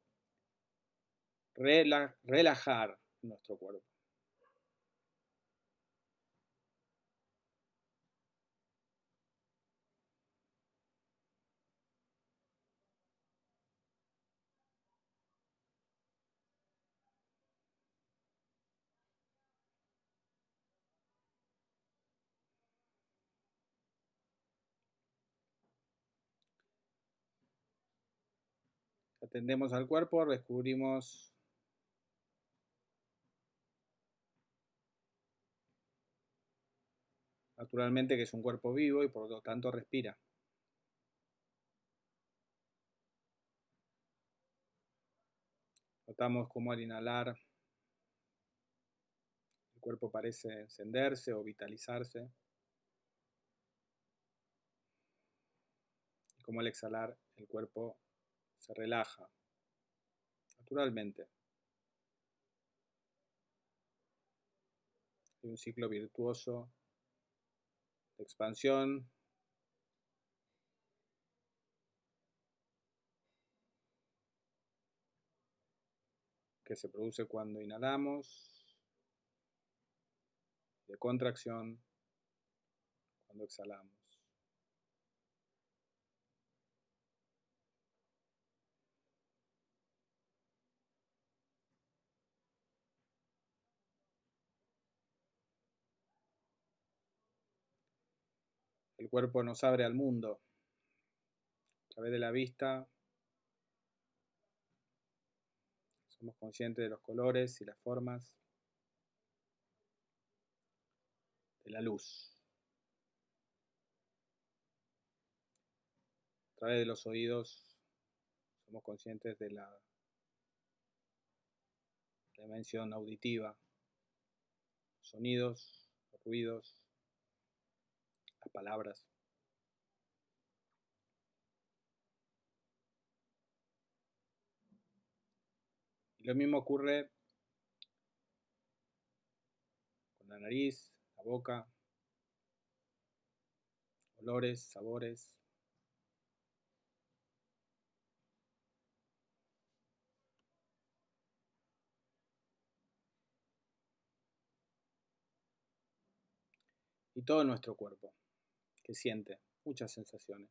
relajar nuestro cuerpo. Atendemos al cuerpo, descubrimos naturalmente que es un cuerpo vivo y por lo tanto respira. Notamos cómo al inhalar el cuerpo parece encenderse o vitalizarse, y cómo al exhalar el cuerpo se relaja naturalmente. Hay un ciclo virtuoso de expansión que se produce cuando inhalamos, de contracción cuando exhalamos. El cuerpo nos abre al mundo a través de la vista. Somos conscientes de los colores y las formas de la luz. A través de los oídos somos conscientes de la dimensión auditiva, sonidos, los ruidos, las palabras. Y lo mismo ocurre con la nariz, la boca, olores, sabores. Y todo nuestro cuerpo, que siente muchas sensaciones.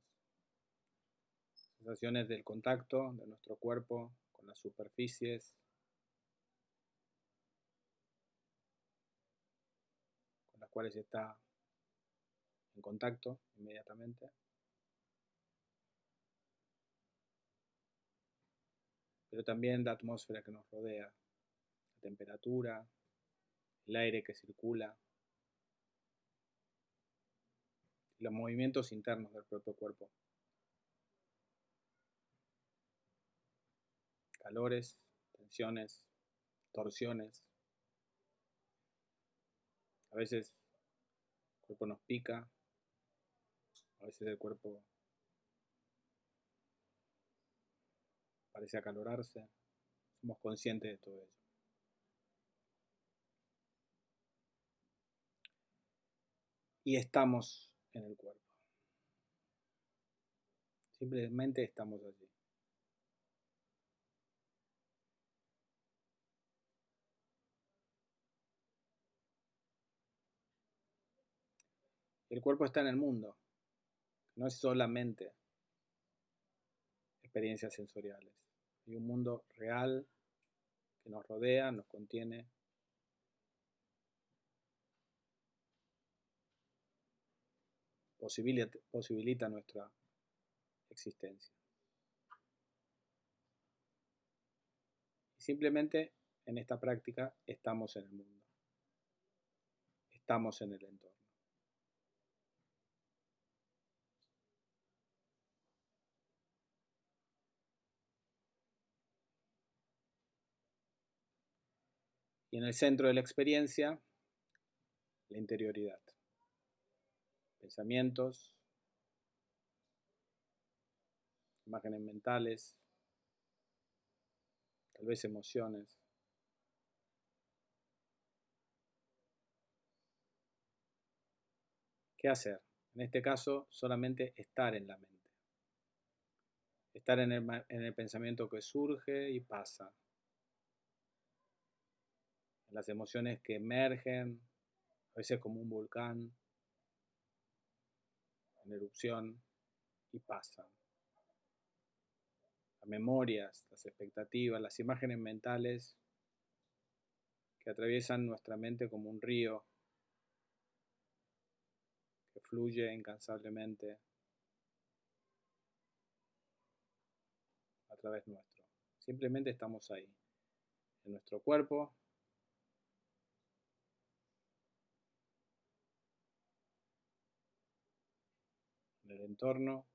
Sensaciones del contacto de nuestro cuerpo con las superficies, con las cuales está en contacto inmediatamente. Pero también la atmósfera que nos rodea, la temperatura, el aire que circula, y los movimientos internos del propio cuerpo. Calores, tensiones, torsiones. A veces el cuerpo nos pica, a veces el cuerpo parece acalorarse. Somos conscientes de todo ello. Y estamos en el cuerpo. Simplemente estamos allí. El cuerpo está en el mundo. No es solamente experiencias sensoriales. Hay un mundo real que nos rodea, nos contiene. Posibilita nuestra existencia. Simplemente en esta práctica estamos en el mundo, estamos en el entorno. Y en el centro de la experiencia, la interioridad. Pensamientos, imágenes mentales, tal vez emociones. ¿Qué hacer? En este caso, solamente estar en la mente. Estar en el pensamiento que surge y pasa. En las emociones que emergen, a veces como un volcán, en erupción, y pasan. Las memorias, las expectativas, las imágenes mentales que atraviesan nuestra mente como un río que fluye incansablemente a través nuestro. Simplemente estamos ahí, en nuestro cuerpo, en el entorno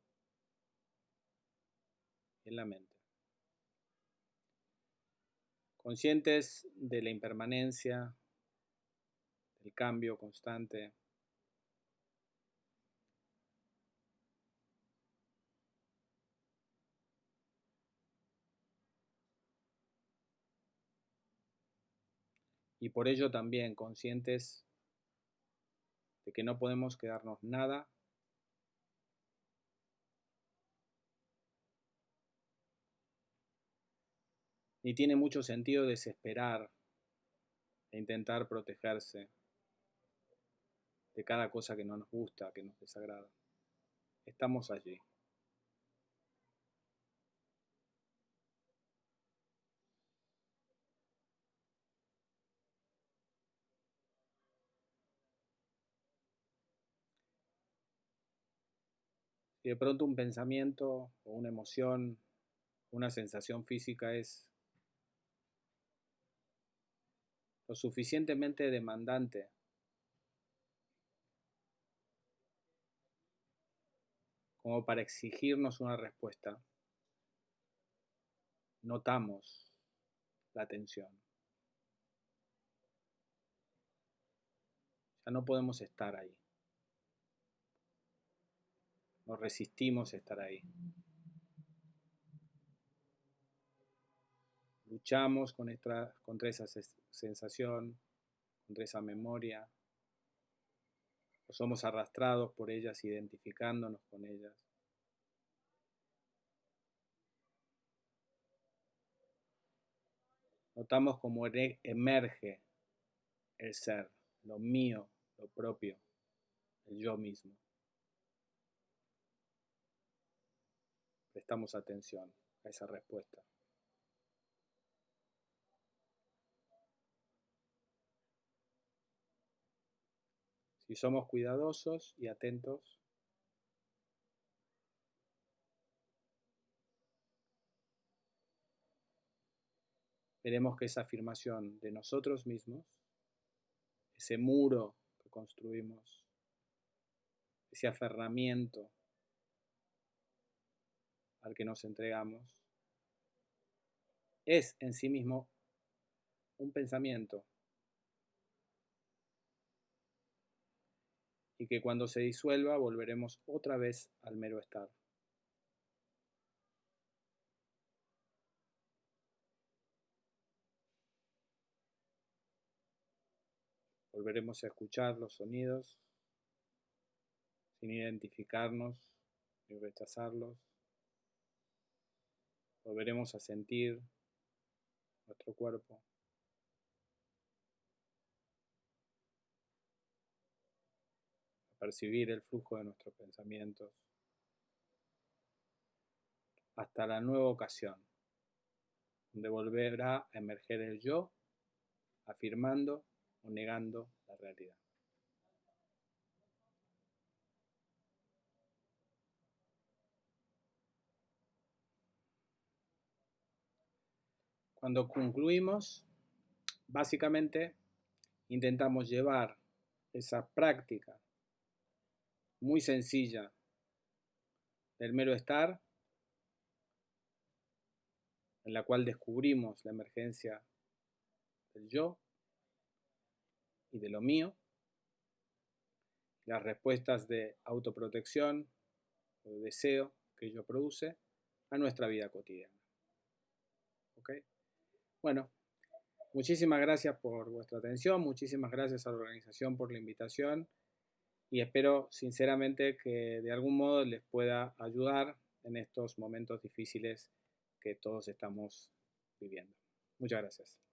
y en la mente. Conscientes de la impermanencia, del cambio constante. Y por ello también conscientes de que no podemos quedarnos nada ni tiene mucho sentido desesperar e intentar protegerse de cada cosa que no nos gusta, que nos desagrada. Estamos allí. Si de pronto un pensamiento o una emoción, una sensación física es lo suficientemente demandante como para exigirnos una respuesta, notamos la tensión. Ya no podemos estar ahí. Nos resistimos a estar ahí. Luchamos contra esa sensación, contra esa memoria, o somos arrastrados por ellas, identificándonos con ellas. Notamos cómo emerge el ser, lo mío, lo propio, el yo mismo. Prestamos atención a esa respuesta. Si somos cuidadosos y atentos, veremos que esa afirmación de nosotros mismos, ese muro que construimos, ese aferramiento al que nos entregamos, es en sí mismo un pensamiento y que cuando se disuelva volveremos otra vez al mero estar. Volveremos a escuchar los sonidos sin identificarnos ni rechazarlos. Volveremos a sentir nuestro cuerpo. A percibir el flujo de nuestros pensamientos. Hasta la nueva ocasión, donde volverá a emerger el yo, afirmando o negando la realidad. cuando concluimos, básicamente intentamos llevar esa práctica muy sencilla del mero estar, en la cual descubrimos la emergencia del yo y de lo mío, las respuestas de autoprotección o de deseo que ello produce a nuestra vida cotidiana. ¿Ok? Bueno, muchísimas gracias por vuestra atención, muchísimas gracias a la organización por la invitación y espero sinceramente que de algún modo les pueda ayudar en estos momentos difíciles que todos estamos viviendo. Muchas gracias.